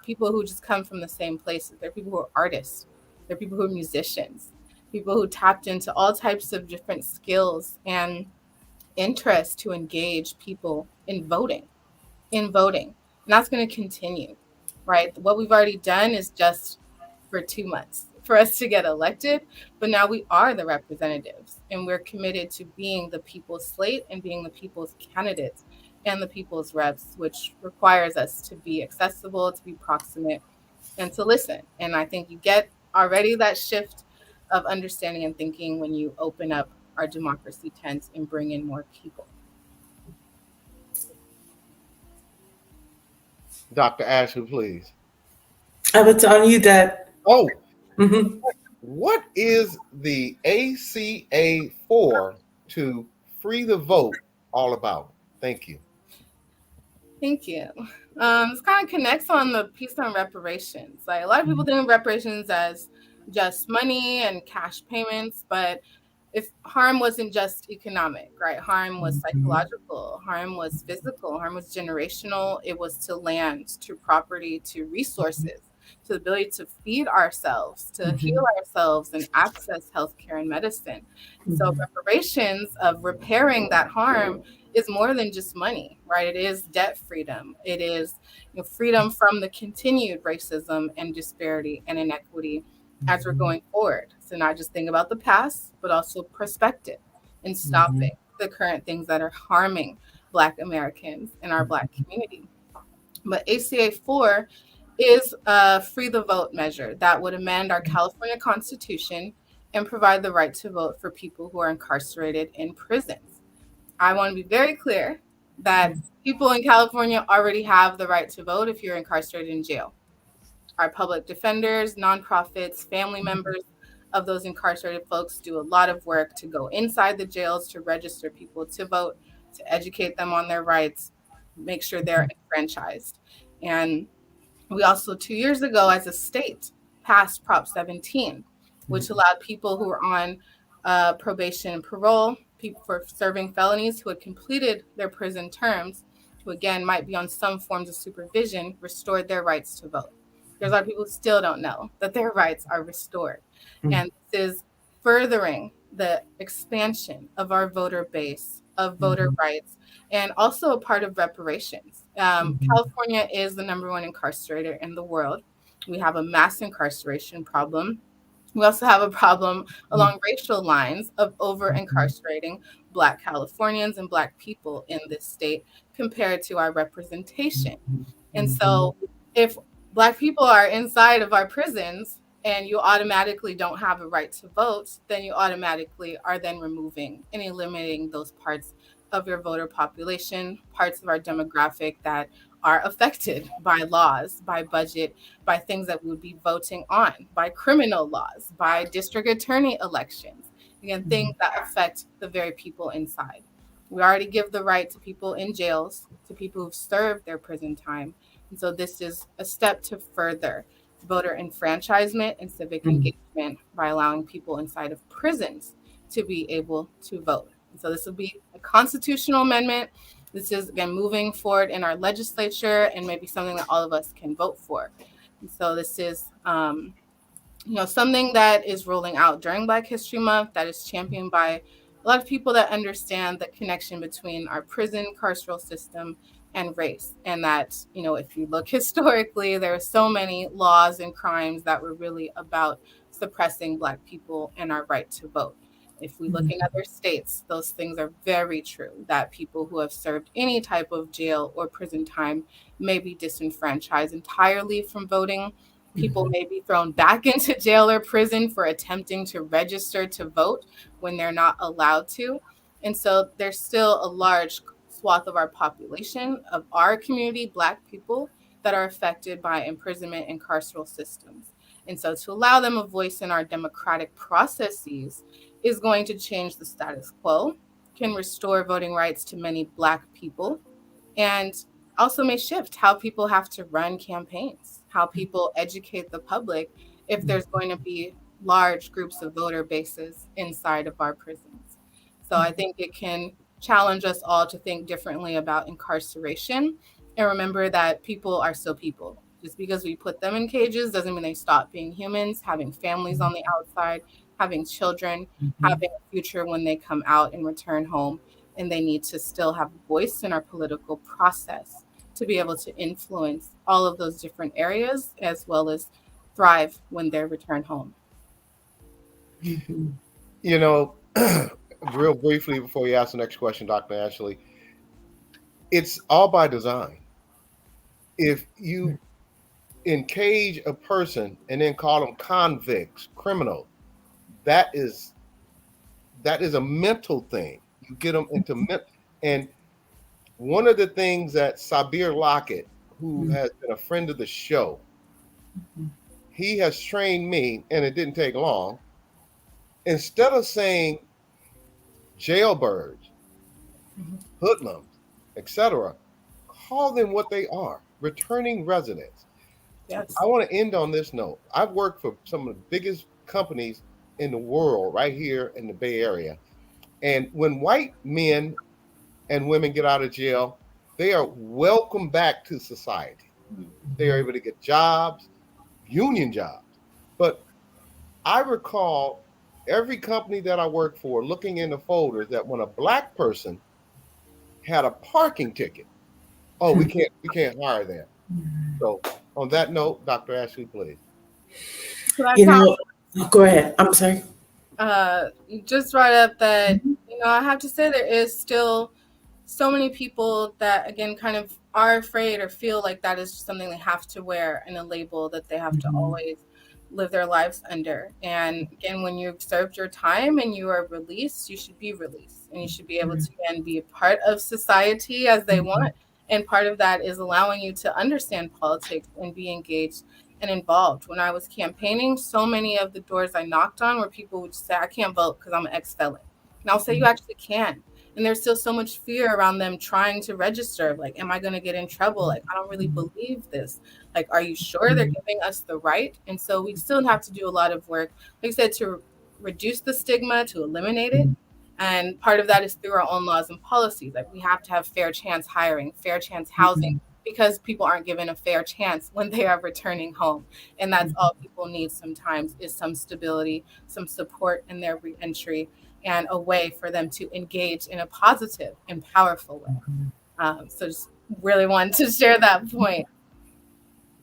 people who just come from the same places. They're people who are artists. They're people who are musicians. people who tapped into all types of different skills and interests to engage people in voting. And that's going to continue, right? What we've already done is just for 2 months for us to get elected, but now we are the representatives and we're committed to being the people's slate and being the people's candidates and the people's reps, which requires us to be accessible, to be proximate, and to listen. And I think you get already that shift of understanding and thinking when you open up our democracy tent and bring in more people. Dr. Ashley, please. I would tell you that. Oh, Mhm. what is the ACA for to free the vote all about? Thank you. Thank you. This kind of connects on the piece on reparations. Like a lot of people think of reparations as just money and cash payments, but if harm wasn't just economic, right? Harm was psychological, harm was physical, harm was generational. It was to land, to property, to resources, to the ability to feed ourselves, to heal ourselves and access healthcare and medicine. So reparations of repairing that harm is more than just money, right? It is debt freedom. It is freedom from the continued racism and disparity and inequity as we're going forward. So not just think about the past, but also perspective and stopping the current things that are harming Black Americans and our Black community. But ACA 4 is a free the vote measure that would amend our California Constitution and provide the right to vote for people who are incarcerated in prisons. I want to be very clear that people in California already have the right to vote if you're incarcerated in jail. Our public defenders, nonprofits, family members of those incarcerated folks do a lot of work to go inside the jails to register people to vote, to educate them on their rights, make sure they're enfranchised. And we also 2 years ago as a state passed Prop 17, which allowed people who were on probation and parole, people for serving felonies who had completed their prison terms, who again might be on some forms of supervision, restored their rights to vote. There's a lot of people who still don't know that their rights are restored. And this is furthering the expansion of our voter base, of voter rights, and also a part of reparations. California is the #1 incarcerator in the world. We have a mass incarceration problem. We also have a problem along racial lines of over incarcerating Black Californians and Black people in this state compared to our representation. And so if Black people are inside of our prisons and you automatically don't have a right to vote, then you automatically are then removing and eliminating those parts of your voter population, parts of our demographic that are affected by laws, by budget, by things that we would be voting on, by criminal laws, by district attorney elections. Again, things that affect the very people inside. We already give the right to people in jails, to people who've served their prison time. And so this is a step to further voter enfranchisement and civic engagement by allowing people inside of prisons to be able to vote. And so this will be a constitutional amendment. This is, again, moving forward in our legislature and maybe something that all of us can vote for. And so this is, something that is rolling out during Black History Month, that is championed by a lot of people that understand the connection between our prison carceral system and race. And that, if you look historically, there are so many laws and crimes that were really about suppressing Black people and our right to vote. If we look in other states, those things are very true, that people who have served any type of jail or prison time may be disenfranchised entirely from voting. People may be thrown back into jail or prison for attempting to register to vote when they're not allowed to. And so there's still a large swath of our population, of our community, Black people, that are affected by imprisonment and carceral systems. And so to allow them a voice in our democratic processes is going to change the status quo, can restore voting rights to many Black people, and also may shift how people have to run campaigns, how people educate the public if there's going to be large groups of voter bases inside of our prisons. So I think it can challenge us all to think differently about incarceration and remember that people are still people. Just because we put them in cages doesn't mean they stop being humans, having families on the outside, having children, having a future when they come out and return home. And they need to still have a voice in our political process to be able to influence all of those different areas, as well as thrive when they return home. You know, real briefly before you ask the next question, Dr. Ashley, it's all by design. If you encage a person and then call them convicts, criminals, that is a mental thing. You get them into and one of the things that Sabir Lockett, who has been a friend of the show, he has trained me, and it didn't take long. Instead of saying jailbirds, hoodlums, etc., call them what they are, returning residents. Yes. I want to end on this note. I've worked for some of the biggest companies in the world right here in the Bay Area. And when white men and women get out of jail, they are welcome back to society. They are able to get jobs, union jobs. But I recall every company that I worked for looking in the folders that when a black person had a parking ticket, oh, we can't hire them. So on that note, Dr. Ashley, please. Go ahead. I'm sorry. You just brought up that, I have to say there is still so many people that, again, kind of are afraid or feel like that is something they have to wear and a label that they have to always live their lives under. And again, when you've served your time and you are released, you should be released and you should be able to, again, be a part of society as they want. And part of that is allowing you to understand politics and be engaged and involved. When I was campaigning, so many of the doors I knocked on where people would say, I can't vote because I'm an ex-felon. And I'll say, you actually can. And there's still so much fear around them trying to register. Like, am I going to get in trouble? Like, I don't really believe this. Like, are you sure they're giving us the right? And so we still have to do a lot of work, like I said, to reduce the stigma, to eliminate it. And part of that is through our own laws and policies. Like, we have to have fair chance hiring, fair chance housing, because people aren't given a fair chance when they are returning home. And that's all people need sometimes, is some stability, some support in their reentry, and a way for them to engage in a positive and powerful way. So just really wanted to share that point.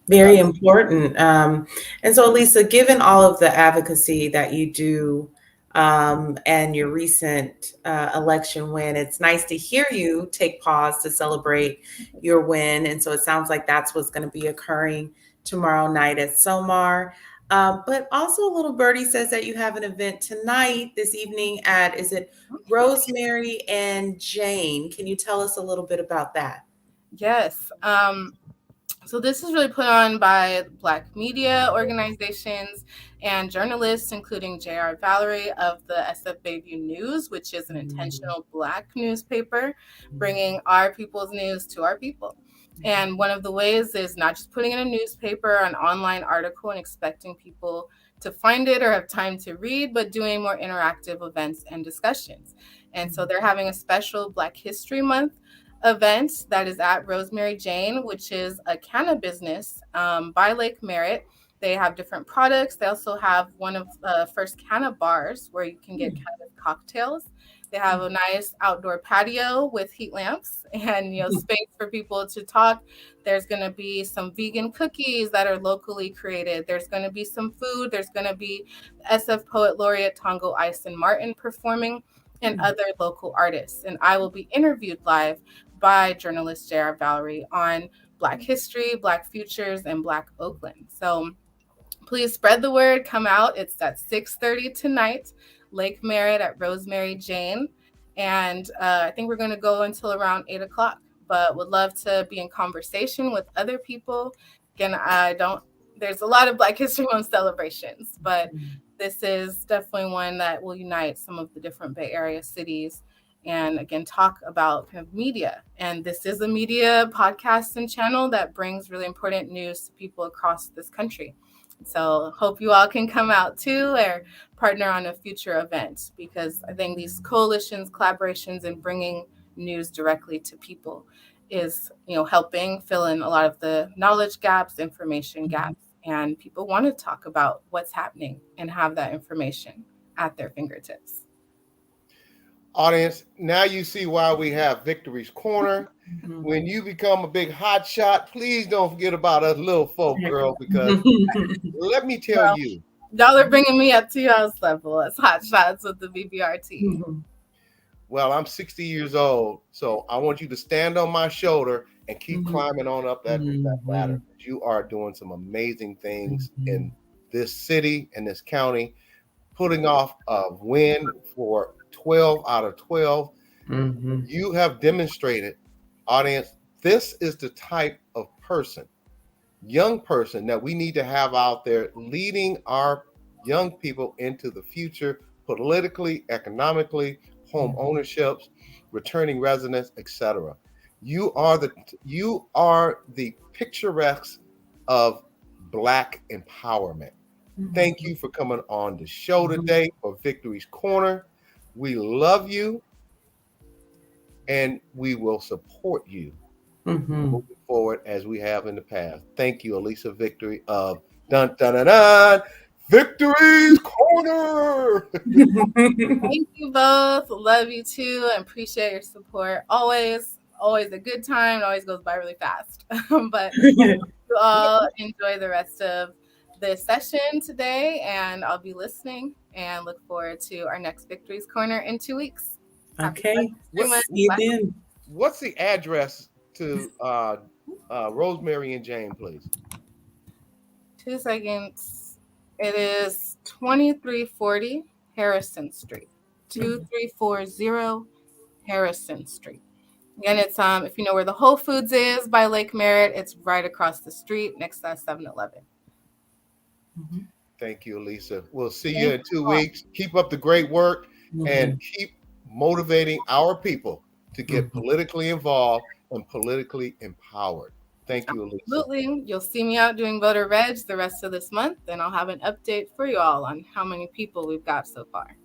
Very important. And so, Allyssa, given all of the advocacy that you do and your recent election win, it's nice to hear you take pause to celebrate your win. And so it sounds like that's what's going to be occurring tomorrow night at SOMAR. But also, Little Birdie says that you have an event tonight, this evening at, is it Rosemary and Jane? Can you tell us a little bit about that? Yes. So this is really put on by Black media organizations and journalists, including J.R. Valerie of the SF Bayview News, which is an intentional Black newspaper, bringing our people's news to our people. And one of the ways is not just putting in a newspaper, an online article, and expecting people to find it or have time to read, but doing more interactive events and discussions. And so they're having a special Black History Month event that is at Rosemary Jane, which is a canna business by Lake Merritt. They have different products. They also have one of the first canna bars where you can get cannabis cocktails. They have a nice outdoor patio with heat lamps and space for people to talk. There's going to be some vegan cookies that are locally created. There's going to be some food. There's going to be SF Poet Laureate Tongo Ison Martin performing and other local artists. And I will be interviewed live by journalist J.R. Valerie on Black history, Black futures, and Black Oakland. So please spread the word, come out. It's at 6:30 tonight, Lake Merritt at Rosemary Jane. And I think we're going to go until around 8 o'clock, but would love to be in conversation with other people. Again, there's a lot of Black History Month celebrations, but this is definitely one that will unite some of the different Bay Area cities and, again, talk about kind of media. And this is a media podcast and channel that brings really important news to people across this country. So hope you all can come out too or partner on a future event, because I think these coalitions, collaborations, and bringing news directly to people is, helping fill in a lot of the knowledge gaps, information gaps, and people want to talk about what's happening and have that information at their fingertips. Audience, now you see why we have Victory's Corner. When you become a big hot shot, please don't forget about us little folk, girl, because let me tell you. Y'all are bringing me up to y'all's level as hot shots with the BBRT. Well, I'm 60 years old, so I want you to stand on my shoulder and keep climbing on up that ladder. You are doing some amazing things in this city and this county, putting off a win for 12 out of 12. You have demonstrated, audience, this is the type of person, young person, that we need to have out there leading our young people into the future, politically, economically, home ownerships, returning residents, etc. You are the picturesque of Black empowerment. Thank you for coming on the show today for Victory's Corner. We love you, and we will support you moving forward as we have in the past. Thank you, Allyssa Victory of Dun Dun Dun Dun Victory's Corner. Thank you both. Love you too, and appreciate your support. Always a good time. It always goes by really fast. But you all enjoy the rest of this session today, and I'll be listening and look forward to our next Victory's Corner in 2 weeks. Okay. What's the address to Rosemary and Jane, please? 2 seconds. It is 2340 Harrison Street. 2340 Harrison Street. Again, it's if you know where the Whole Foods is by Lake Merritt, it's right across the street next to 7-Eleven. Thank you, Allyssa. We'll see you in 2 weeks. Keep up the great work and keep motivating our people to get politically involved and politically empowered. Thank you, Allyssa. Absolutely. You'll see me out doing voter reg the rest of this month, and I'll have an update for you all on how many people we've got so far.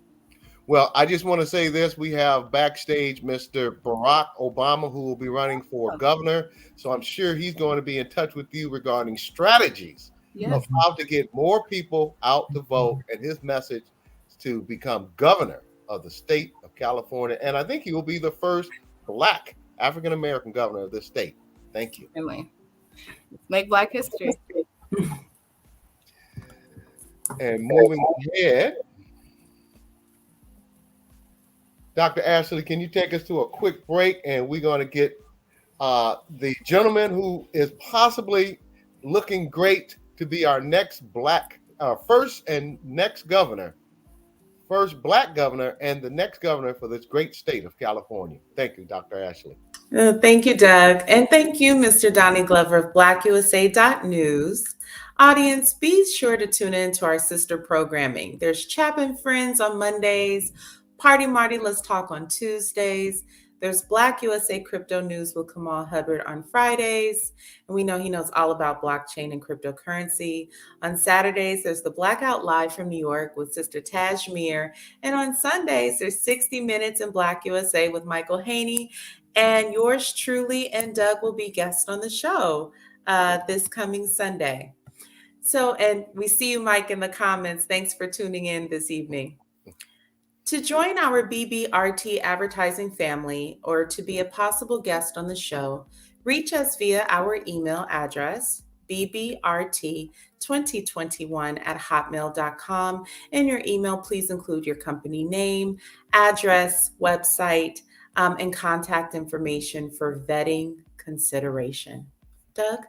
Well, I just want to say this. We have backstage Mr. Barack Obama, who will be running for governor. So I'm sure he's going to be in touch with you regarding strategies of how to get more people out to vote, and his message is to become governor of the state of California. And I think he will be the first Black African-American governor of this state. Thank you. Let's make Black history. And moving ahead, Dr. Ashley, can you take us to a quick break? And we're going to get the gentleman who is possibly looking great to be our next first and next governor, first Black governor and the next governor for this great state of California. Thank you, Dr. Ashley. Thank you, Doug. And thank you, Mr. Donnie Glover of BlackUSA.News. Audience, be sure to tune in to our sister programming. There's Chapin Friends on Mondays, Party Marty Let's Talk on Tuesdays. There's Black USA Crypto News with Kamal Hubert on Fridays. And we know he knows all about blockchain and cryptocurrency. On Saturdays, there's the Blackout Live from New York with Sister Tajmir. And on Sundays, there's 60 Minutes in Black USA with Michael Haney. And yours truly and Doug will be guests on the show this coming Sunday. So, and we see you, Mike, in the comments. Thanks for tuning in this evening. To join our BBRT advertising family or to be a possible guest on the show, reach us via our email address, bbrt2021@hotmail.com. In your email, please include your company name, address, website, and contact information for vetting consideration. Doug?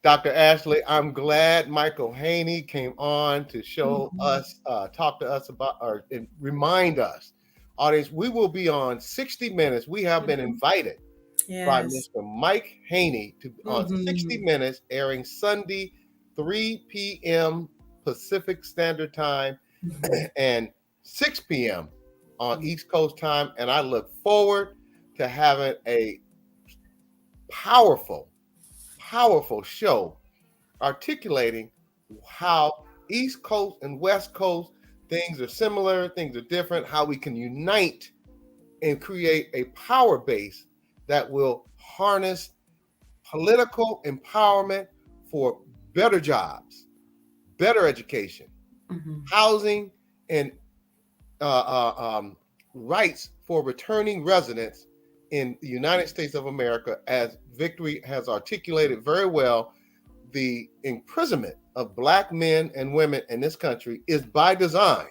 Dr. Ashley, I'm glad Michael Haney came on to show us, talk to us about, or remind us. Audience, we will be on 60 Minutes. We have been invited by Mr. Mike Haney to on 60 Minutes, airing Sunday, 3 p.m. Pacific Standard Time and 6 p.m. on East Coast time. And I look forward to having a powerful show articulating how East Coast and West Coast things are similar, things are different, how we can unite and create a power base that will harness political empowerment for better jobs, better education, housing, and rights for returning residents in the United States of America. As Victory has articulated very well, the imprisonment of Black men and women in this country is by design.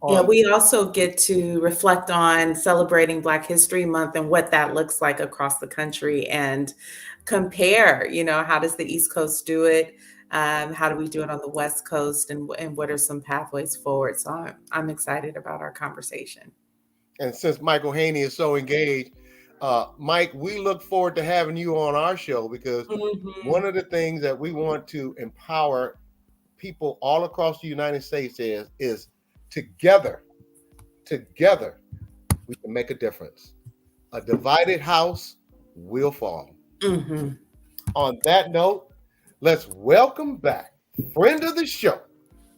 Yeah, we also get to reflect on celebrating Black History Month and what that looks like across the country and compare, how does the East Coast do it? How do we do it on the West Coast? And what are some pathways forward? So I'm excited about our conversation. And since Michael Haney is so engaged, Mike, we look forward to having you on our show, because one of the things that we want to empower people all across the United States is together we can make a difference. A divided house will fall. On that note, let's welcome back friend of the show,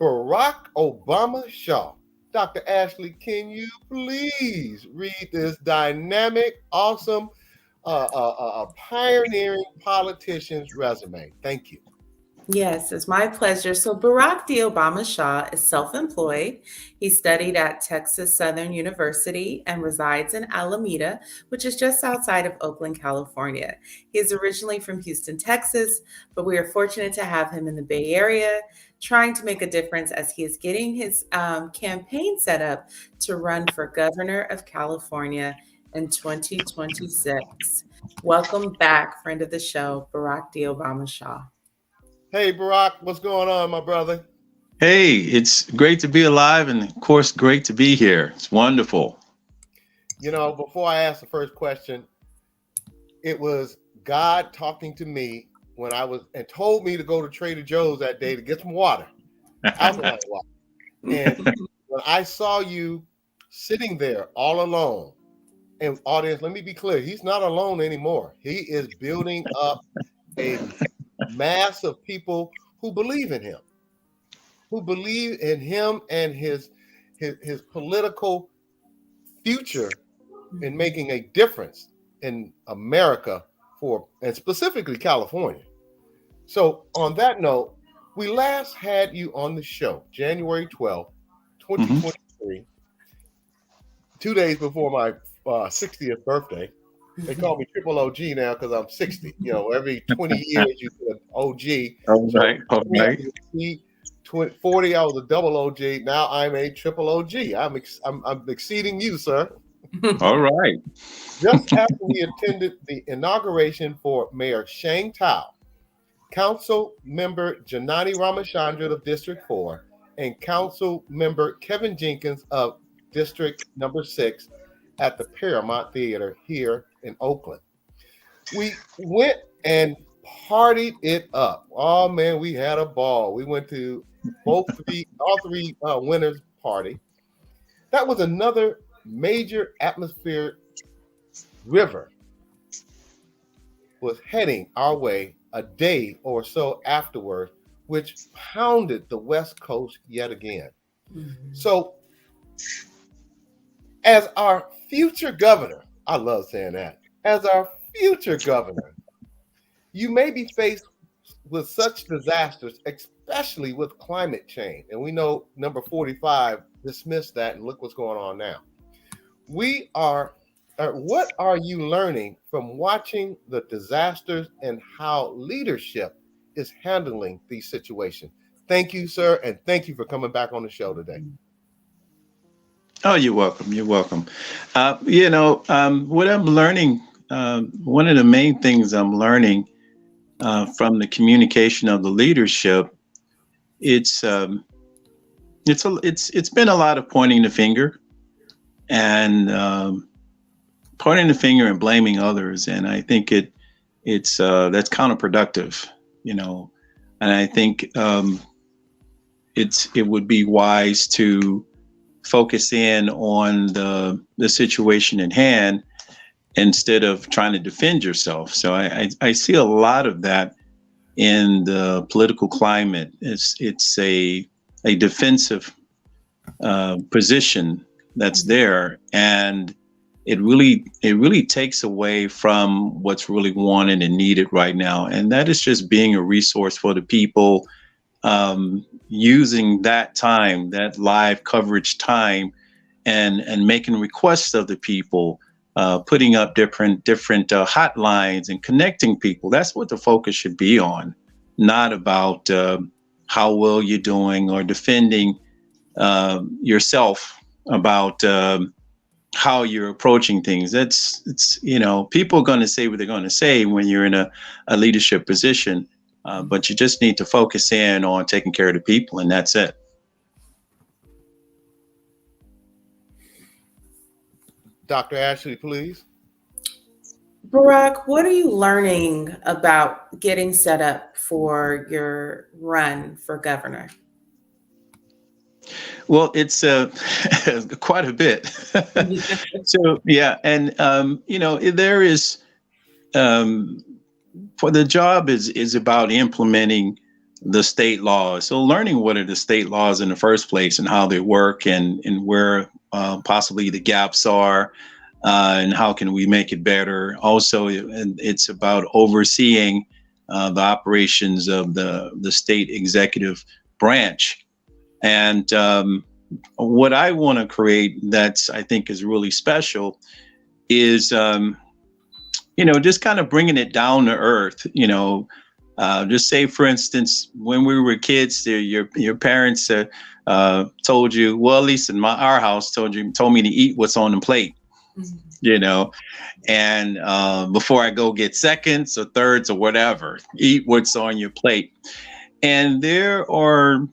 Barack Obama Shaw. Dr. Ashley, can you please read this dynamic, awesome, pioneering politician's resume? Thank you. Yes, it's my pleasure. So Barack D. Obama Shaw is self-employed. He studied at Texas Southern University and resides in Alameda, which is just outside of Oakland, California. He is originally from Houston, Texas, but we are fortunate to have him in the Bay Area, trying to make a difference as he is getting his campaign set up to run for governor of California in 2026. Welcome back, friend of the show, Barack D. Obama Shaw. Hey, Barack, what's going on, my brother? Hey, it's great to be alive, and of course, great to be here. It's wonderful. Before I ask the first question, it was God talking to me when and told me to go to Trader Joe's that day to get some water. Alkaline water. And when I saw you sitting there all alone, and audience, let me be clear, he's not alone anymore. He is building up a mass of people who believe in him, and his political future in making a difference in America and specifically California. So on that note, we last had you on the show January 12th, 2023, 2 days before my 60th birthday. They call me Triple OG now because I'm 60. Every 20 years you get an OG. All right. 40, I was a double OG. Now I'm a triple OG. I'm exceeding you, sir. All right. Just after we attended the inauguration for Mayor Sheng Tao, Council Member Janani Ramachandran of District 4, and Council Member Kevin Jenkins of District Number 6 at the Paramount Theater here in Oakland. We went and partied it up. Oh man, we had a ball. We went to all three winners party. That was another major atmospheric river was heading our way a day or so afterward, which pounded the West Coast yet again. So as our future governor, I love saying that, as our future governor, you may be faced with such disasters, especially with climate change. And we know number 45 dismissed that, and look what's going on now. What are you learning from watching the disasters and how leadership is handling these situations? Thank you, sir, and thank you for coming back on the show today. Oh, you're welcome. You're welcome. What I'm learning, one of the main things I'm learning from the communication of the leadership, it's been a lot of pointing the finger and blaming others, and I think it's that's counterproductive, and I think it would be wise to focus in on the situation at hand instead of trying to defend yourself. So I see a lot of that in the political climate. It's a defensive position that's there, and it really takes away from what's really wanted and needed right now. And that is just being a resource for the people, using that time, that live coverage time, and making requests of the people, putting up different hotlines and connecting people. That's what the focus should be on, not about how well you're doing or defending yourself about how you're approaching things. It's people are going to say what they're going to say when you're in a leadership position, but you just need to focus in on taking care of the people, and that's it. Dr. Ashley, please. Barack, what are you learning about getting set up for your run for governor? Well, it's quite a bit. So, yeah. And, there is, for the job is about implementing the state laws. So learning what are the state laws in the first place and how they work, and where possibly the gaps are, and how can we make it better. Also, and it's about overseeing the operations of the state executive branch. And what I want to create that's, I think, is really special is, just kind of bringing it down to earth. Just say, for instance, when we were kids, your parents told you, well, at least in our house, told me to eat what's on the plate. Mm-hmm. And before I go get seconds or thirds or whatever, eat what's on your plate. And there are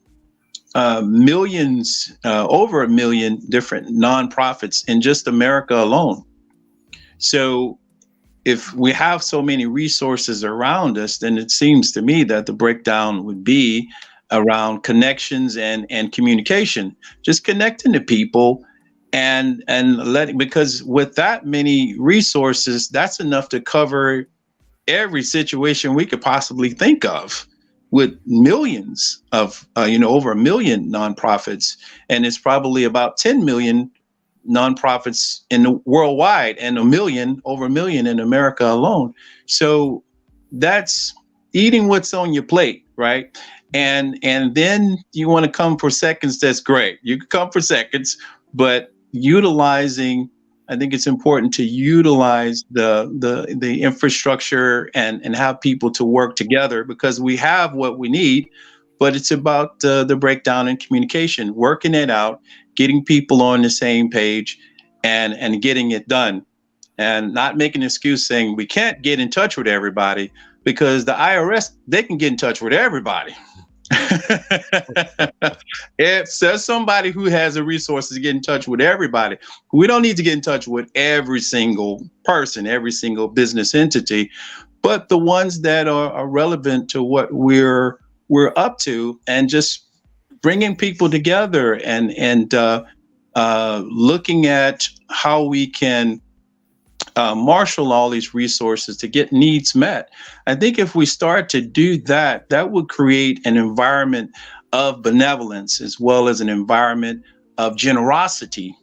millions, over 1 million different nonprofits in just America alone. So if we have so many resources around us, then it seems to me that the breakdown would be around connections and communication, just connecting to people and letting, because with that many resources, that's enough to cover every situation we could possibly think of, with millions of, over 1 million nonprofits. And it's probably about 10 million nonprofits in the worldwide, and over 1 million in America alone. So that's eating what's on your plate, right? And then you want to come for seconds, that's great. You can come for seconds, but I think it's important to utilize the infrastructure and have people to work together, because we have what we need, but it's about the breakdown in communication, working it out, getting people on the same page, and getting it done, and not making an excuse saying we can't get in touch with everybody, because the IRS, they can get in touch with everybody. If there's somebody who has the resources to get in touch with everybody, we don't need to get in touch with every single person, every single business entity, but the ones that are relevant to what we're up to, and just bringing people together and looking at how we can marshal all these resources to get needs met. I think if we start to do that, that would create an environment of benevolence, as well as an environment of generosity.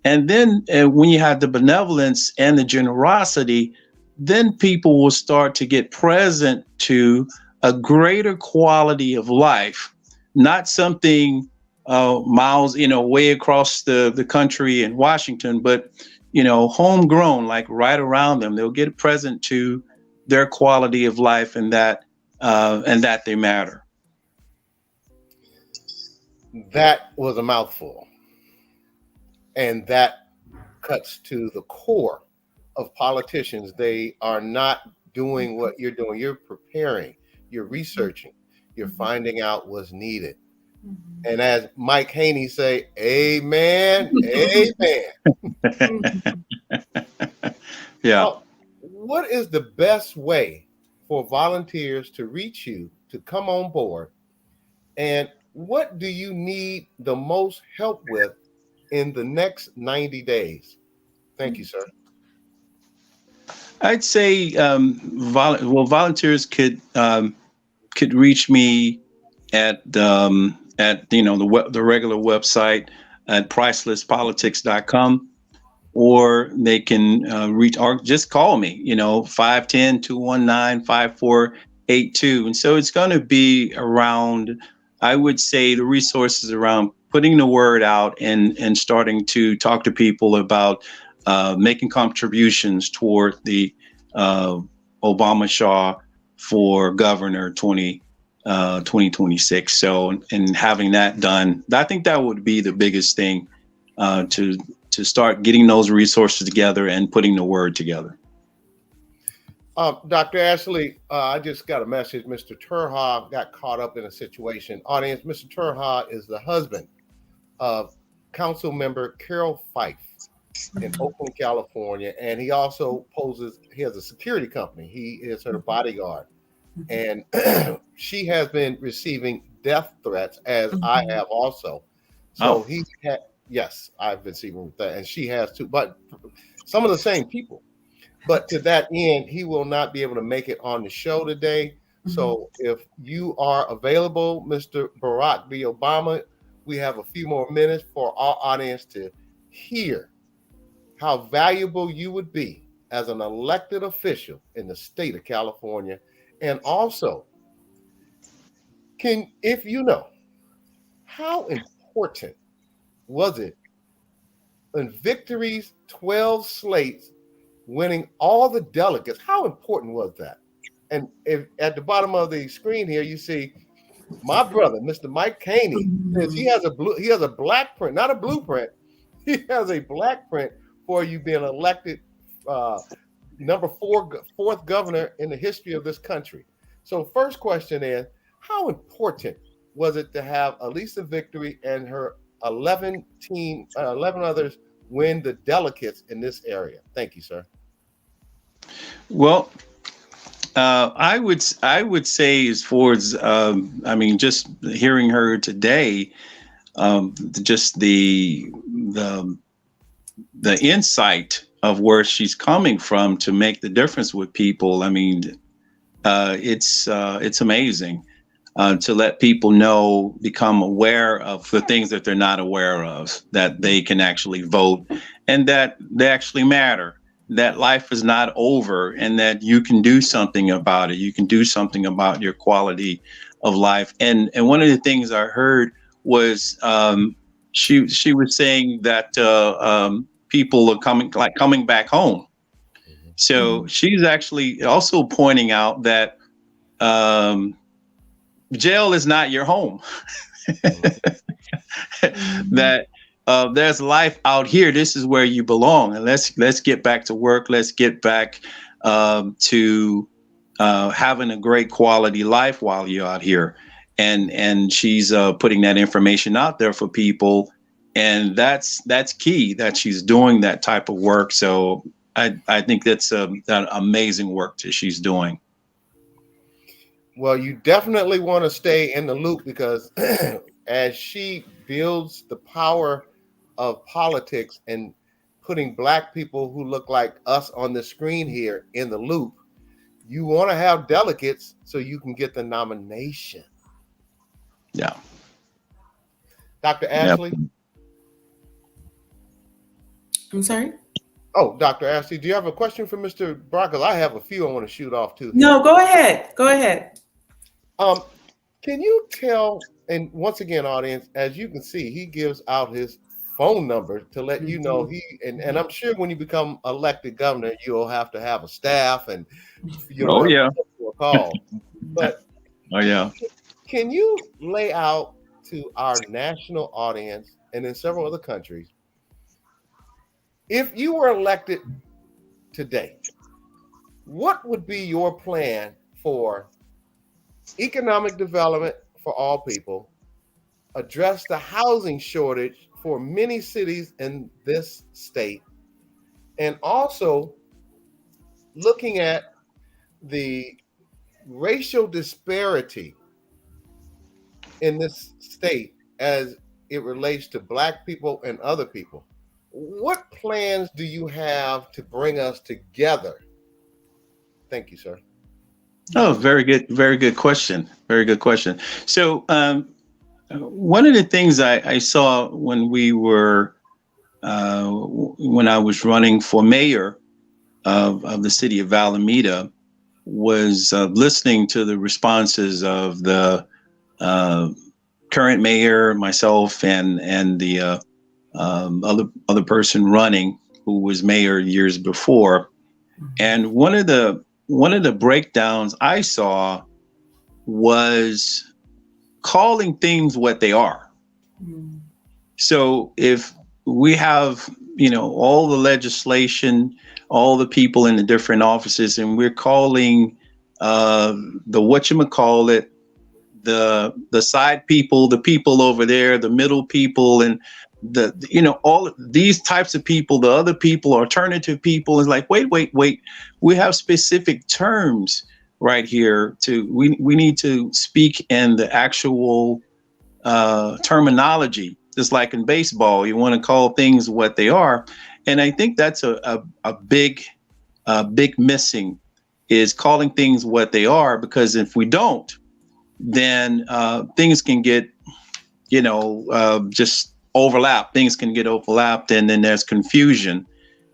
And then when you have the benevolence and the generosity, then people will start to get present to a greater quality of life, not something miles, way across the country in Washington, but homegrown, like right around them. They'll get present to their quality of life, and that they matter. That was a mouthful. And that cuts to the core of politicians. They are not doing what you're doing. You're preparing, you're researching, you're finding out what's needed. And as Mike Haney say, amen, amen. Yeah. Now, what is the best way for volunteers to reach you, to come on board? And what do you need the most help with in the next 90 days? Thank you, sir. I'd say, volunteers could reach me at the regular website at pricelesspolitics.com. or they can reach, or just call me, 510-219-5482. And so it's going to be around, I would say, the resources around putting the word out and starting to talk to people about making contributions toward the Obama Shaw for governor 2026. So, and having that done, I think that would be the biggest thing, to start getting those resources together and putting the word together. Dr. Ashley, I just got a message. Mr. Turha got caught up in a situation. Audience, Mr. Turha is the husband of Council Member Carol Fife in Oakland, California, and he also he has a security company. He is her bodyguard, and she has been receiving death threats, as I have also. So he had, yes, I've been receiving that, and she has too, but some of the same people. But to that end, he will not be able to make it on the show today. So if you are available, Mr. Barack B. Obama, we have a few more minutes for our audience to hear how valuable you would be as an elected official in the state of California. And also, if you know, how important was it in Victory's 12 slates winning all the delegates? How important was that? And if at the bottom of the screen here, you see my brother, Mr. Mike Caney, says he has a black print, not a blueprint. He has a black print for you being elected fourth governor in the history of this country. So first question is, how important was it to have Allyssa Victory and her 11 others win the delegates in this area? Thank you, sir. Well, I would say, as far as just hearing her today, just the insight of where she's coming from to make the difference with people. I mean, it's amazing to let people know, become aware of the things that they're not aware of, that they can actually vote and that they actually matter, that life is not over and that you can do something about it. You can do something about your quality of life. And one of the things I heard was she was saying that people are coming back home. So she's actually also pointing out that jail is not your home. That there's life out here. This is where you belong. And let's get back to work. Let's get back to having a great quality life while you're out here. And she's putting that information out there for people. And that's key, that she's doing that type of work. So I think that's that amazing work that she's doing. Well, you definitely want to stay in the loop, because as she builds the power of politics and putting Black people who look like us on the screen here in the loop, you want to have delegates so you can get the nomination. Yeah. Dr. Ashley? Yep. I'm sorry? Oh, Dr. Ashley, do you have a question for Mr. Brock? I have a few I want to shoot off too. No, go ahead. Go ahead. Can you tell, and once again, audience, as you can see, he gives out his phone number to let you know and I'm sure when you become elected governor, you'll have to have a staff and you'll have to call. But can you lay out to our national audience and in several other countries, if you were elected today, what would be your plan for economic development for all people, address the housing shortage for many cities in this state, and also looking at the racial disparity in this state as it relates to Black people and other people? What plans do you have to bring us together? Thank you, sir. Oh, very good question. Very good question. So one of the things I saw when we were when I was running for mayor of the city of Alameda, was listening to the responses of the current mayor, myself, and the other person running who was mayor years before. And one of the breakdowns I saw was calling things what they are. So if we have, all the legislation, all the people in the different offices, and we're calling the whatchamacallit, the side people, the people over there, the middle people, and all of these types of people, the other people, alternative people, is like, wait, we have specific terms right here we need to speak in the actual terminology. Just like in baseball, you want to call things what they are. And I think that's a big missing, is calling things what they are, because if we don't, then things can get, just overlap. Things can get overlapped, and then there's confusion.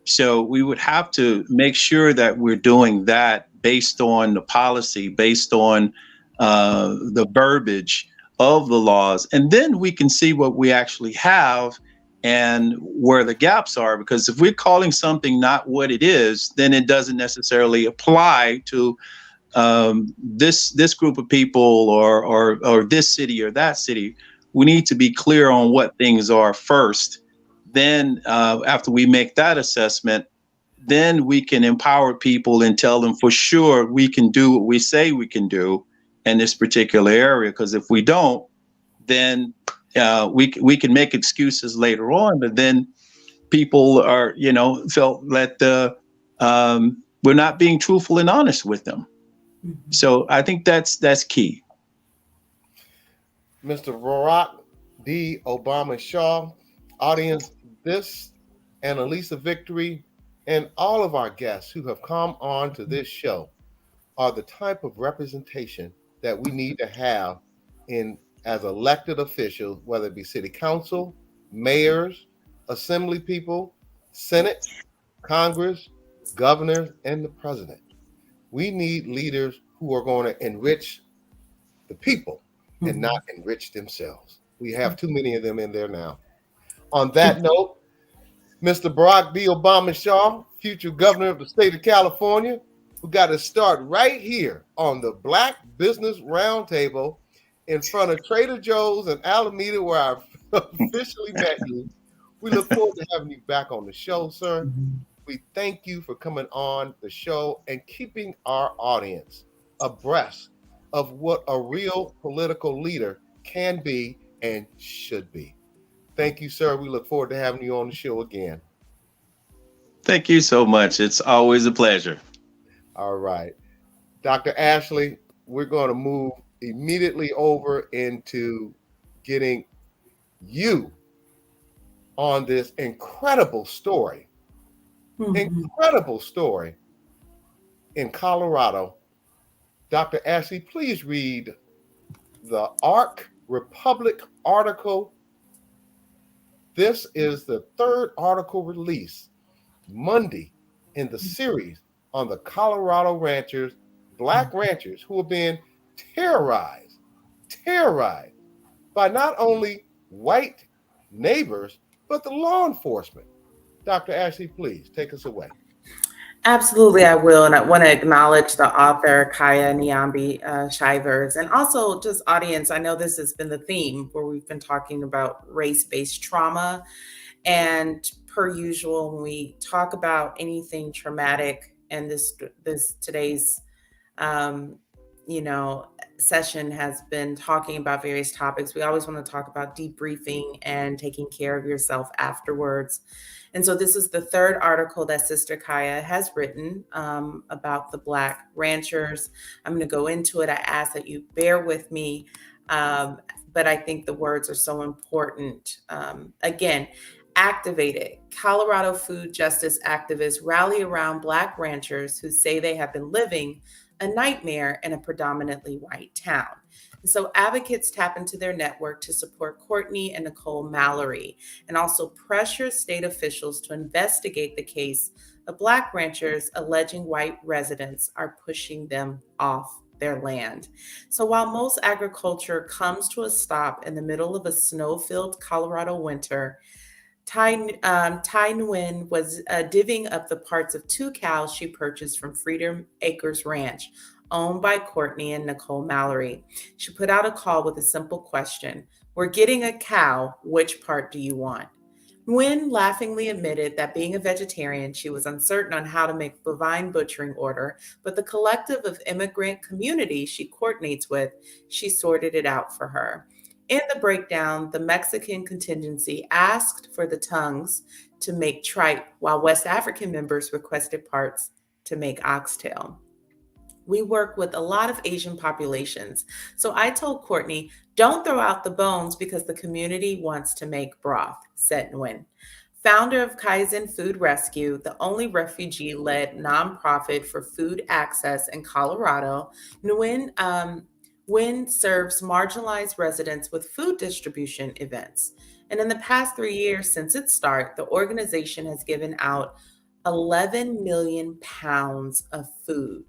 So we would have to make sure that we're doing that based on the policy, based on the verbiage of the laws, and then we can see what we actually have and where the gaps are. Because if we're calling something not what it is, then it doesn't necessarily apply to this group of people or this city or that city. We need to be clear on what things are first. Then after we make that assessment, then we can empower people and tell them for sure we can do what we say we can do in this particular area. Because if we don't, then we can make excuses later on, but then people are, felt that we're not being truthful and honest with them. So I think that's key. Mr. Barack D. Obama Shaw, audience, this and Allyssa Victory and all of our guests who have come on to this show are the type of representation that we need to have as elected officials, whether it be city council, mayors, assembly people, Senate, Congress, governors, and the president. We need leaders who are going to enrich the people and not enrich themselves. We have too many of them in there now. On that note, Mr. Barack D. Obama Shaw, future governor of the state of California, who got to start right here on the Black Business Roundtable in front of Trader Joe's in Alameda, where I officially met you. We look forward to having you back on the show, sir. We thank you for coming on the show and keeping our audience abreast of what a real political leader can be and should be. Thank you, sir. We look forward to having you on the show again. Thank you so much. It's always a pleasure. All right. Dr. Ashley, we're going to move immediately over into getting you on this incredible story. Incredible story in Colorado. Dr. Ashley, please read the ARC Republic article. This is the third article released Monday in the series on the Colorado ranchers, Black ranchers, who are being terrorized by not only white neighbors, but the law enforcement. Dr. Ashley, please take us away. Absolutely, I will. And I want to acknowledge the author, Kaya Nyambi Shivers, and also just audience. I know this has been the theme where we've been talking about race-based trauma. And per usual, when we talk about anything traumatic, and this today's session has been talking about various topics, we always want to talk about debriefing and taking care of yourself afterwards. And so this is the third article that Sister Kaya has written about the Black ranchers. I'm going to go into it. I ask that you bear with me, but I think the words are so important. Again, activated. Colorado food justice activists rally around Black ranchers who say they have been living a nightmare in a predominantly white town. And so advocates tap into their network to support Courtney and Nicole Mallory and also pressure state officials to investigate the case of Black ranchers alleging white residents are pushing them off their land. So while most agriculture comes to a stop in the middle of a snow-filled Colorado winter, Tai Nguyen was divvying up the parts of 2 cows she purchased from Freedom Acres Ranch, owned by Courtney and Nicole Mallory. She put out a call with a simple question: "We're getting a cow. Which part do you want?" Nguyen laughingly admitted that being a vegetarian, she was uncertain on how to make bovine butchering order, but the collective of immigrant community she coordinates with, she sorted it out for her. In the breakdown, the Mexican contingency asked for the tongues to make tripe, while West African members requested parts to make oxtail. We work with a lot of Asian populations. So I told Courtney, don't throw out the bones because the community wants to make broth, said Nguyen. Founder of Kaizen Food Rescue, the only refugee-led nonprofit for food access in Colorado, Nguyen serves marginalized residents with food distribution events. And in the past 3 years since its start, the organization has given out 11 million pounds of food.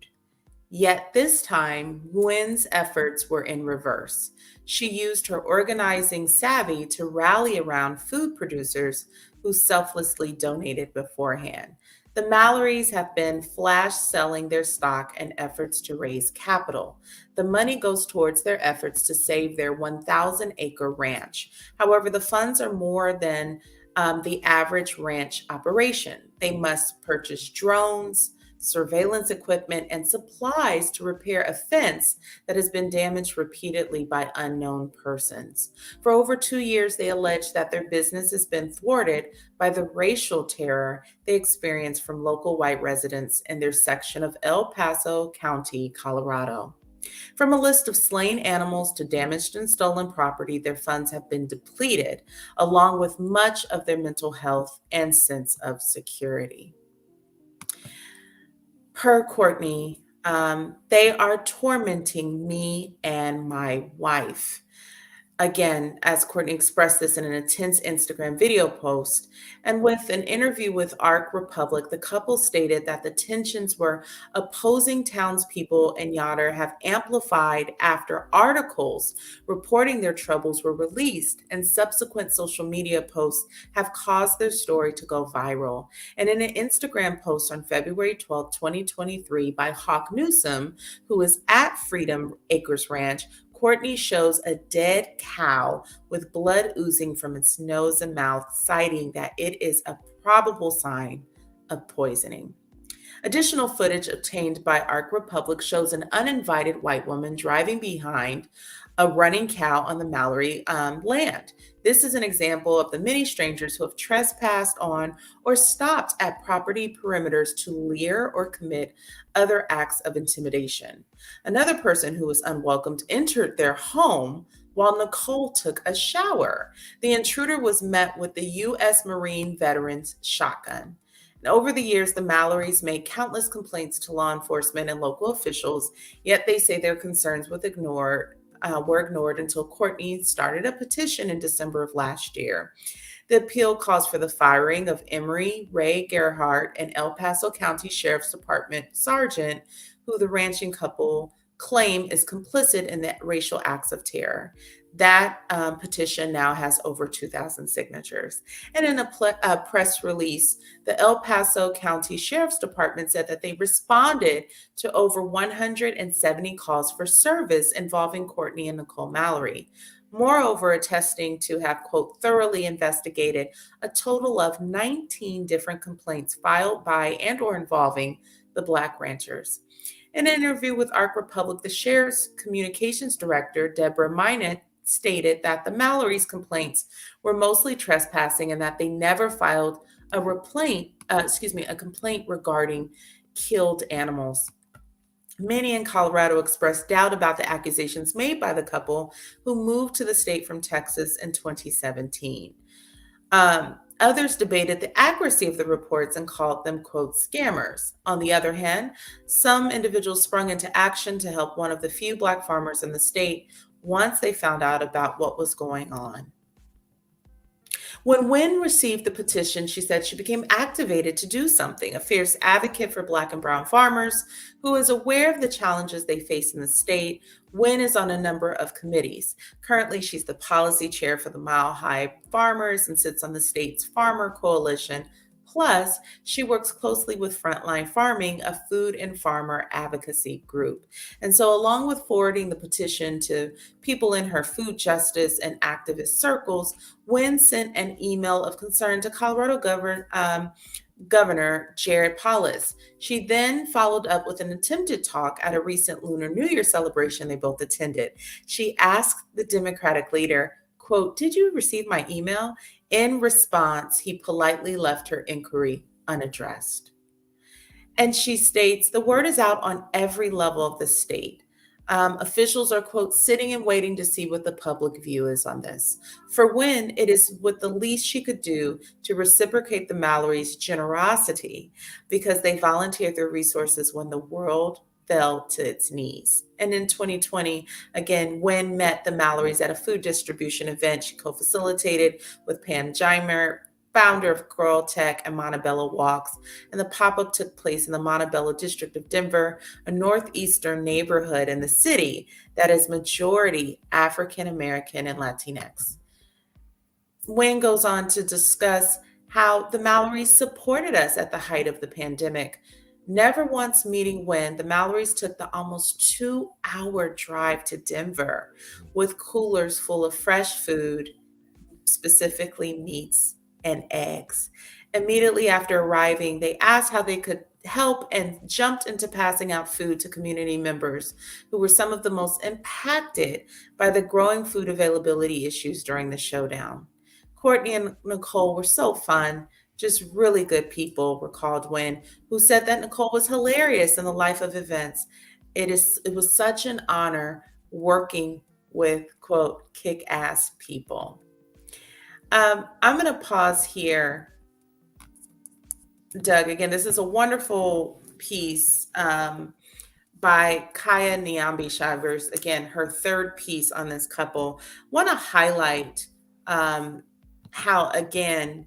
Yet this time, Nguyen's efforts were in reverse. She used her organizing savvy to rally around food producers who selflessly donated beforehand. The Mallorys have been flash selling their stock in efforts to raise capital. The money goes towards their efforts to save their 1,000-acre ranch. However, the funds are more than the average ranch operation. They must purchase drones, surveillance equipment, and supplies to repair a fence that has been damaged repeatedly by unknown persons. For over 2 years, they allege that their business has been thwarted by the racial terror they experience from local white residents in their section of El Paso County, Colorado. From a list of slain animals to damaged and stolen property, their funds have been depleted, along with much of their mental health and sense of security. Per Courtney, they are tormenting me and my wife. Again, as Courtney expressed this in an intense Instagram video post, and with an interview with Arc Republic, the couple stated that the tensions were opposing townspeople in Yoder have amplified after articles reporting their troubles were released, and subsequent social media posts have caused their story to go viral. And in an Instagram post on February 12, 2023 by Hawk Newsom, who is at Freedom Acres Ranch, Courtney shows a dead cow with blood oozing from its nose and mouth, citing that it is a probable sign of poisoning. Additional footage obtained by Arc Republic shows an uninvited white woman driving behind a running cow on the Mallory land. This is an example of the many strangers who have trespassed on or stopped at property perimeters to leer or commit other acts of intimidation. Another person who was unwelcomed entered their home while Nicole took a shower. The intruder was met with the U.S. Marine veteran's shotgun. And over the years, the Mallorys made countless complaints to law enforcement and local officials, yet they say their concerns were ignored until Courtney started a petition in December of last year. The appeal calls for the firing of Emery Ray Gerhardt, an El Paso County Sheriff's Department sergeant, who the ranching couple claim is complicit in the racial acts of terror. That petition now has over 2,000 signatures. And in a press release, the El Paso County Sheriff's Department said that they responded to over 170 calls for service involving Courtney and Nicole Mallory. Moreover, attesting to have, quote, thoroughly investigated a total of 19 different complaints filed by and or involving the Black ranchers. In an interview with Arc Republic, the Sheriff's Communications Director, Deborah Minot, stated that the Mallory's complaints were mostly trespassing and that they never filed a complaint regarding killed animals. Many in Colorado expressed doubt about the accusations made by the couple who moved to the state from Texas in 2017. Others debated the accuracy of the reports and called them, quote, scammers. On the other hand, some individuals sprung into action to help one of the few Black farmers in the state once they found out about what was going on. When Wynn received the petition, she said she became activated to do something, a fierce advocate for Black and brown farmers who is aware of the challenges they face in the state. Wynn is on a number of committees. Currently, she's the policy chair for the Mile High Farmers and sits on the state's Farmer Coalition. Plus, she works closely with Frontline Farming, a food and farmer advocacy group. And so, along with forwarding the petition to people in her food justice and activist circles, Wynn sent an email of concern to Colorado Governor Jared Polis. She then followed up with an attempted talk at a recent Lunar New Year celebration they both attended. She asked the Democratic leader, quote, "Did you receive my email?" In response, he politely left her inquiry unaddressed. And she states, the word is out on every level of the state. Officials are, quote, sitting and waiting to see what the public view is on this. For Wynn, it is what the least she could do to reciprocate the Mallory's generosity because they volunteered their resources when the world fell to its knees. And in 2020, again, Wynn met the Mallorys at a food distribution event she co-facilitated with Pam Jimer, founder of Girl Tech and Montebello Walks. And the pop-up took place in the Montebello district of Denver, a northeastern neighborhood in the city that is majority African American and Latinx. Wynn goes on to discuss how the Mallorys supported us at the height of the pandemic. Never once meeting Wynn, the Mallorys took the almost 2-hour drive to Denver with coolers full of fresh food, specifically meats and eggs. Immediately after arriving, they asked how they could help and jumped into passing out food to community members who were some of the most impacted by the growing food availability issues during the showdown. Courtney and Nicole were so fun. Just really good people, recalled Wynn, who said that Nicole was hilarious in the life of events. It was such an honor working with, quote, kick-ass people. I'm going to pause here. Doug, again, this is a wonderful piece by Kaya Nyambi Shivers. Again, her third piece on this couple. Want to highlight how, again,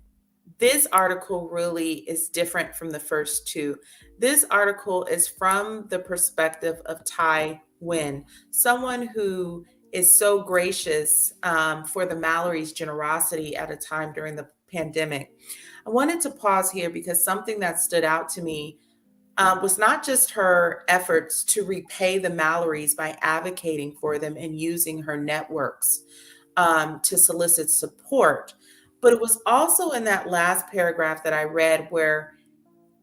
this article really is different from the first two. This article is from the perspective of Ty Wynn, someone who is so gracious for the Mallory's generosity at a time during the pandemic. I wanted to pause here because something that stood out to me was not just her efforts to repay the Mallorys by advocating for them and using her networks to solicit support, but it was also in that last paragraph that I read where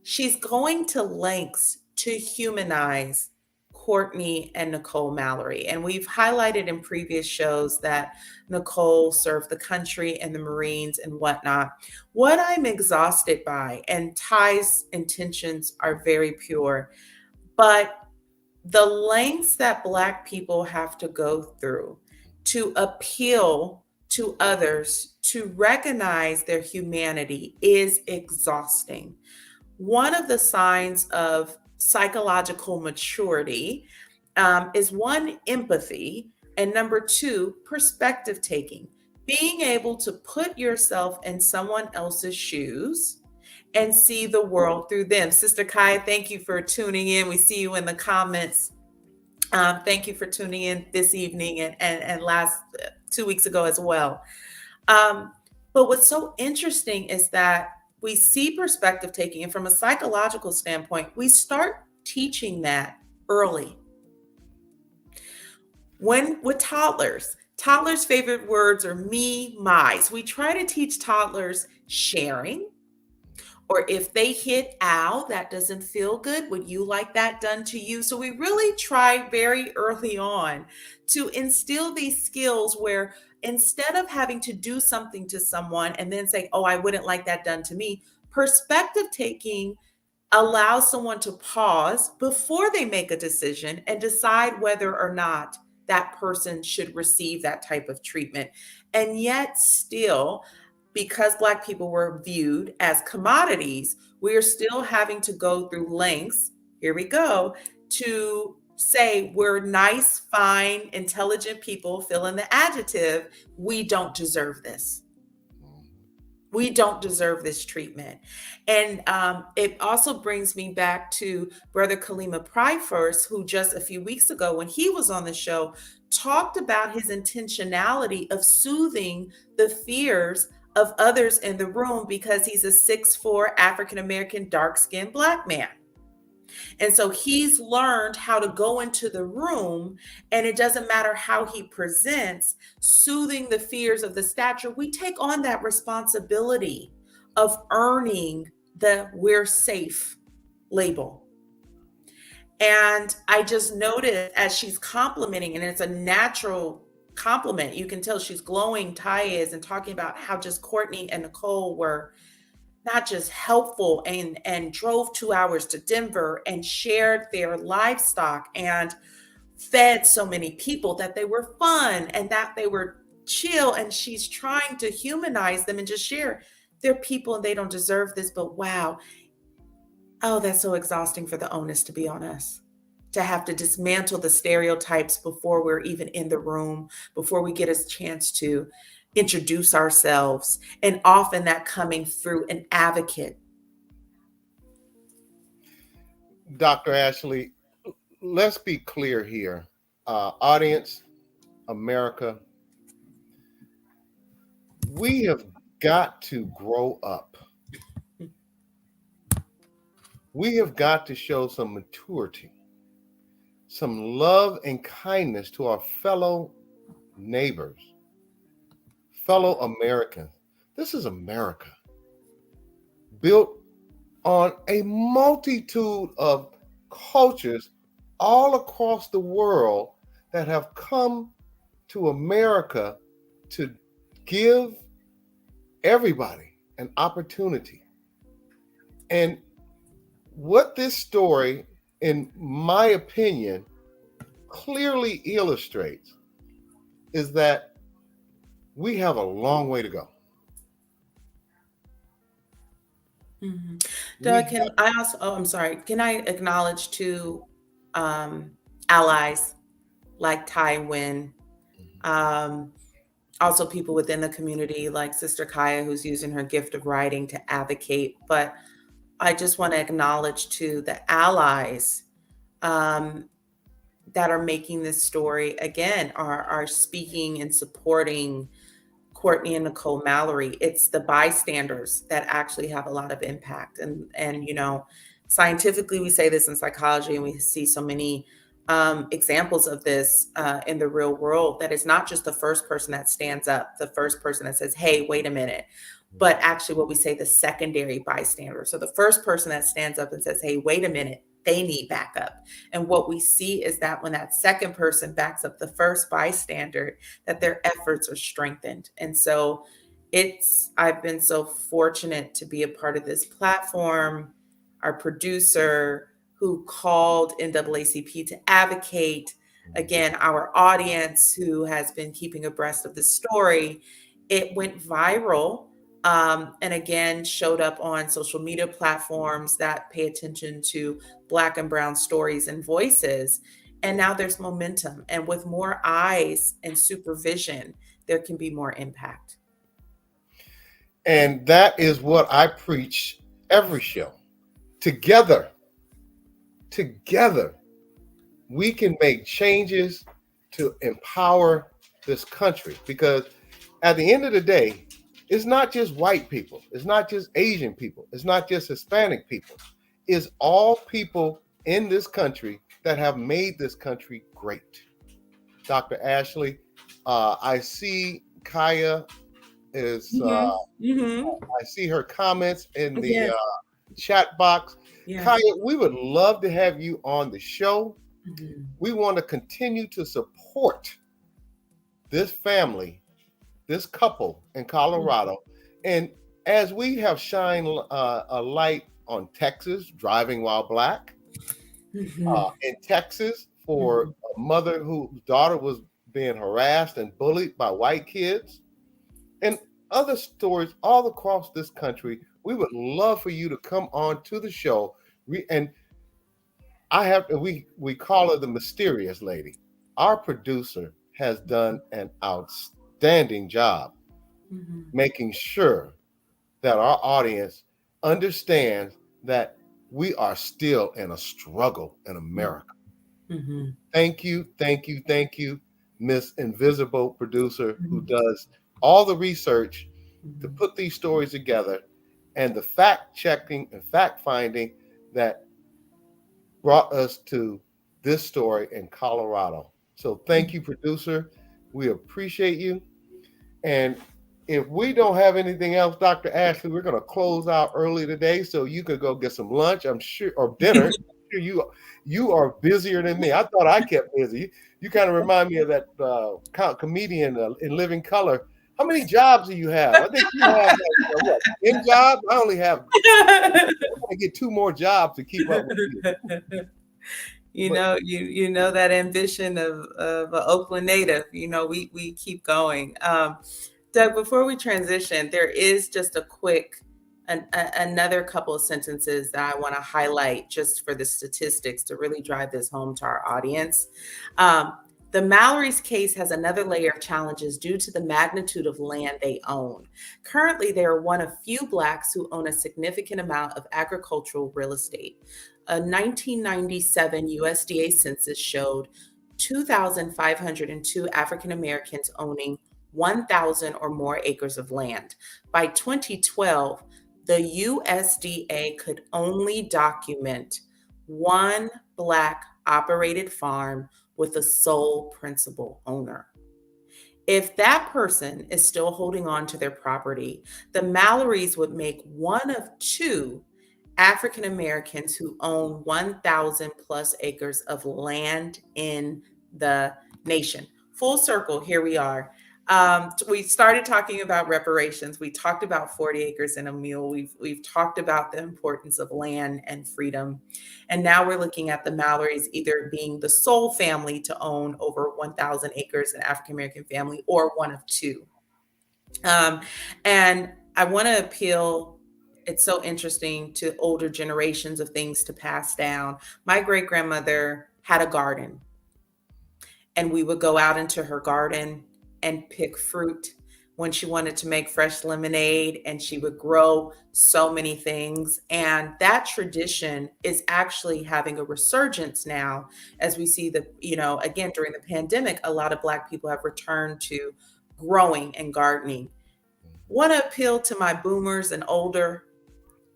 she's going to lengths to humanize Courtney and Nicole Mallory. And we've highlighted in previous shows that Nicole served the country and the Marines and whatnot. What I'm exhausted by, and Ty's intentions are very pure, but the lengths that Black people have to go through to appeal to others to recognize their humanity is exhausting. One of the signs of psychological maturity is one, empathy, and number two, perspective taking. Being able to put yourself in someone else's shoes and see the world through them. Sister Kai, thank you for tuning in. We see you in the comments. Thank you for tuning in this evening and last 2 weeks ago as well. But what's so interesting is that we see perspective taking, and from a psychological standpoint, we start teaching that early. When with toddlers favorite words are me, my. So we try to teach toddlers sharing, or if they hit ow, that doesn't feel good. Would you like that done to you? So we really try very early on to instill these skills where instead of having to do something to someone and then say, oh, I wouldn't like that done to me, perspective taking allows someone to pause before they make a decision and decide whether or not that person should receive that type of treatment. And yet still because Black people were viewed as commodities, we are still having to go through lengths, here we go, to say we're nice, fine, intelligent people, fill in the adjective, we don't deserve this. We don't deserve this treatment. And it also brings me back to Brother Kalima Pryforce, who just a few weeks ago, when he was on the show, talked about his intentionality of soothing the fears of others in the room because he's a 6'4" African-American, dark-skinned Black man. And so he's learned how to go into the room, and it doesn't matter how he presents, soothing the fears of the stature. We take on that responsibility of earning the "we're safe" label. And I just noticed as she's complimenting, and it's a natural compliment, you can tell she's glowing, Ty is, and talking about how just Courtney and Nicole were not just helpful and drove 2 hours to Denver and shared their livestock and fed so many people, that they were fun and that they were chill. And she's trying to humanize them and just share they're people and they don't deserve this. But wow, oh, that's so exhausting for the onus to be on us, to have to dismantle the stereotypes before we're even in the room, before we get a chance to introduce ourselves, and often that coming through an advocate. Dr. Ashley, let's be clear here. Audience, America, we have got to grow up. We have got to show some maturity, some love and kindness to our fellow neighbors, fellow Americans. This is America, built on a multitude of cultures all across the world that have come to America to give everybody an opportunity. And what this story, in my opinion, clearly illustrates is that we have a long way to go. Mm-hmm. Doug, I'm sorry, can I acknowledge two allies like Ty Wynn, also people within the community like Sister Kaya, who's using her gift of writing to advocate. But I just want to acknowledge too the allies that are making this story, again, are speaking and supporting Courtney and Nicole Mallory. It's the bystanders that actually have a lot of impact. And you know, scientifically, we say this in psychology, and we see so many examples of this in the real world, that it's not just the first person that stands up, the first person that says, hey, wait a minute, but actually what we say, the secondary bystander. So the first person that stands up and says, hey, wait a minute, they need backup. And what we see is that when that second person backs up the first bystander, that their efforts are strengthened. And so I've been so fortunate to be a part of this platform. Our producer who called NAACP to advocate, again, our audience who has been keeping abreast of the story. It went viral. And again, showed up on social media platforms that pay attention to Black and Brown stories and voices. And now there's momentum. And with more eyes and supervision, there can be more impact. And that is what I preach every show. Together, we can make changes to empower this country. Because at the end of the day, it's not just white people. It's not just Asian people. It's not just Hispanic people. It's all people in this country that have made this country great. Dr. Ashley, I see Kaya is, I see her comments in the chat box. Yes. Kaya, we would love to have you on the show. Mm-hmm. We want to continue to support this family, this couple in Colorado. Mm-hmm. And as we have shined a light on Texas, driving while Black, in Texas for a mother whose daughter was being harassed and bullied by white kids. And other stories all across this country. We would love for you to come on to the show. And we call her the mysterious lady. Our producer has done an outstanding job making sure that our audience understands that we are still in a struggle in America. Thank you, thank you, thank you, Miss Invisible Producer, who does all the research to put these stories together, and the fact checking and fact finding that brought us to this story in Colorado. So thank you, producer. We appreciate you. And if we don't have anything else, Dr. Ashley, we're going to close out early today so you could go get some lunch, I'm sure, or dinner. I'm sure you are busier than me. I thought I kept busy. You kind of remind me of that comedian in Living Color. How many jobs do you have? I think you have what, 10 jobs? I only have I get 2 more jobs to keep up with you. You know that ambition of an Oakland native. We keep going. Doug, before we transition, there is just a quick another couple of sentences that I want to highlight just for the statistics to really drive this home to our audience. The Mallory's case has another layer of challenges due to the magnitude of land they own. Currently, they are one of few Blacks who own a significant amount of agricultural real estate. A 1997 USDA census showed 2,502 African Americans owning 1,000 or more acres of land. By 2012, the USDA could only document one Black operated farm with a sole principal owner. If that person is still holding on to their property, the Mallorys would make one of 2 African Americans who own 1,000 plus acres of land in the nation. Full circle, here we are. We started talking about reparations. We talked about 40 acres and a mule. We've talked about the importance of land and freedom. And now we're looking at the Mallorys either being the sole family to own over 1,000 acres, an African-American family, or one of 2. And I want to appeal, it's so interesting, to older generations of things to pass down. My great-grandmother had a garden, and we would go out into her garden and pick fruit when she wanted to make fresh lemonade, and she would grow so many things. And that tradition is actually having a resurgence now as we see again, during the pandemic, a lot of Black people have returned to growing and gardening. Want to appeal to my boomers and older.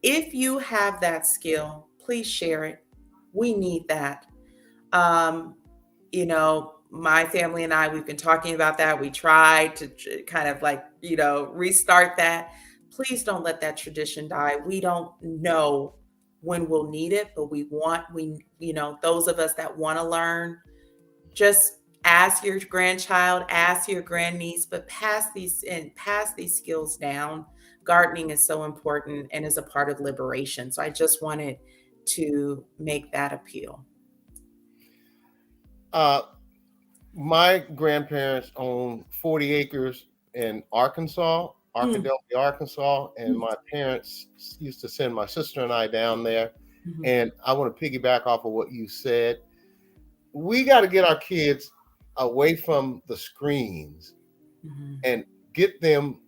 If you have that skill, please share it. We need that. My family and I, we've been talking about that. We tried to kind of restart that. Please don't let that tradition die. We don't know when we'll need it, but those of us that want to learn, just ask your grandchild, ask your grandniece, but pass these skills down. Gardening is so important and is a part of liberation. So I just wanted to make that appeal. My grandparents owned 40 acres in Arkansas, Arkadelphia, Arkansas, and my parents used to send my sister and I down there. And I want to piggyback off of what you said. We got to get our kids away from the screens and get them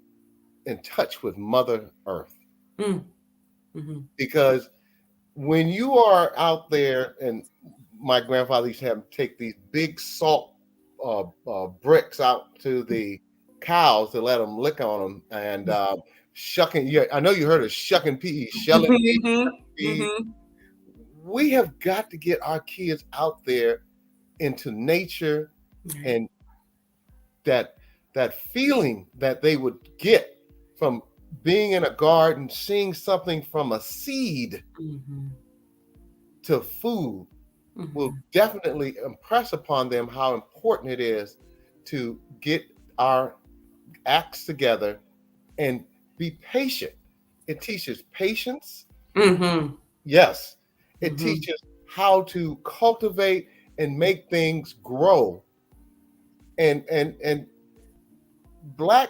in touch with Mother Earth. Because when you are out there, and my grandfather used to have take these big salt bricks out to the cows to let them lick on them, and shucking. Yeah, I know you heard of shucking peas, shelling peas. We have got to get our kids out there into nature, and that feeling that they would get from being in a garden, seeing something from a seed to food will definitely impress upon them how important it is to get our acts together and be patient. It teaches patience. Yes. It teaches how to cultivate and make things grow. And Black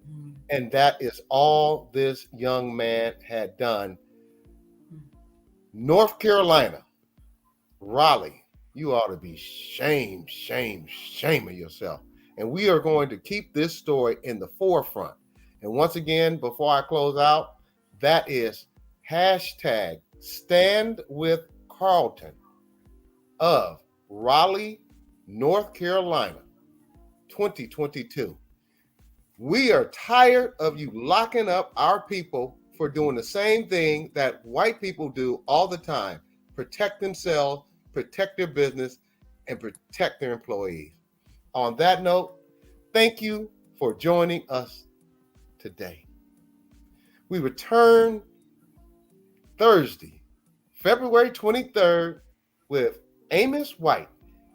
And that is all this young man had done. North Carolina, Raleigh, you ought to be shame of yourself. And we are going to keep this story in the forefront. And once again, before I close out, that is hashtag Stand with Carlton of Raleigh, North Carolina, 2022. We are tired of you locking up our people for doing the same thing that white people do all the time: protect themselves, protect their business, and protect their employees. On that note, thank you for joining us today. We return Thursday, February 23rd, with Amos White,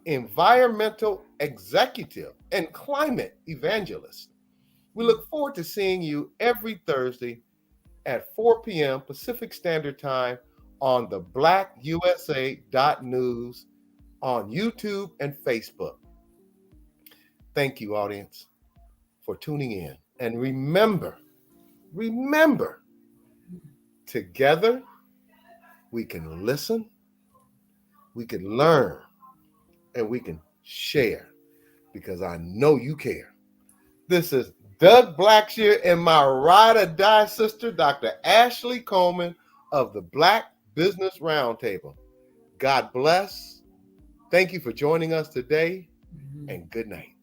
environmental executive and climate evangelist. We look forward to seeing you every Thursday at 4 p.m. Pacific Standard Time on the blackusa.news on YouTube and Facebook. Thank you, audience, for tuning in. And remember, together we can listen, we can learn, and we can share, because I know you care. This is Doug Blacksher and my ride or die sister, Dr. Ashley Coleman of the Black Business Roundtable. God bless. Thank you for joining us today, and good night.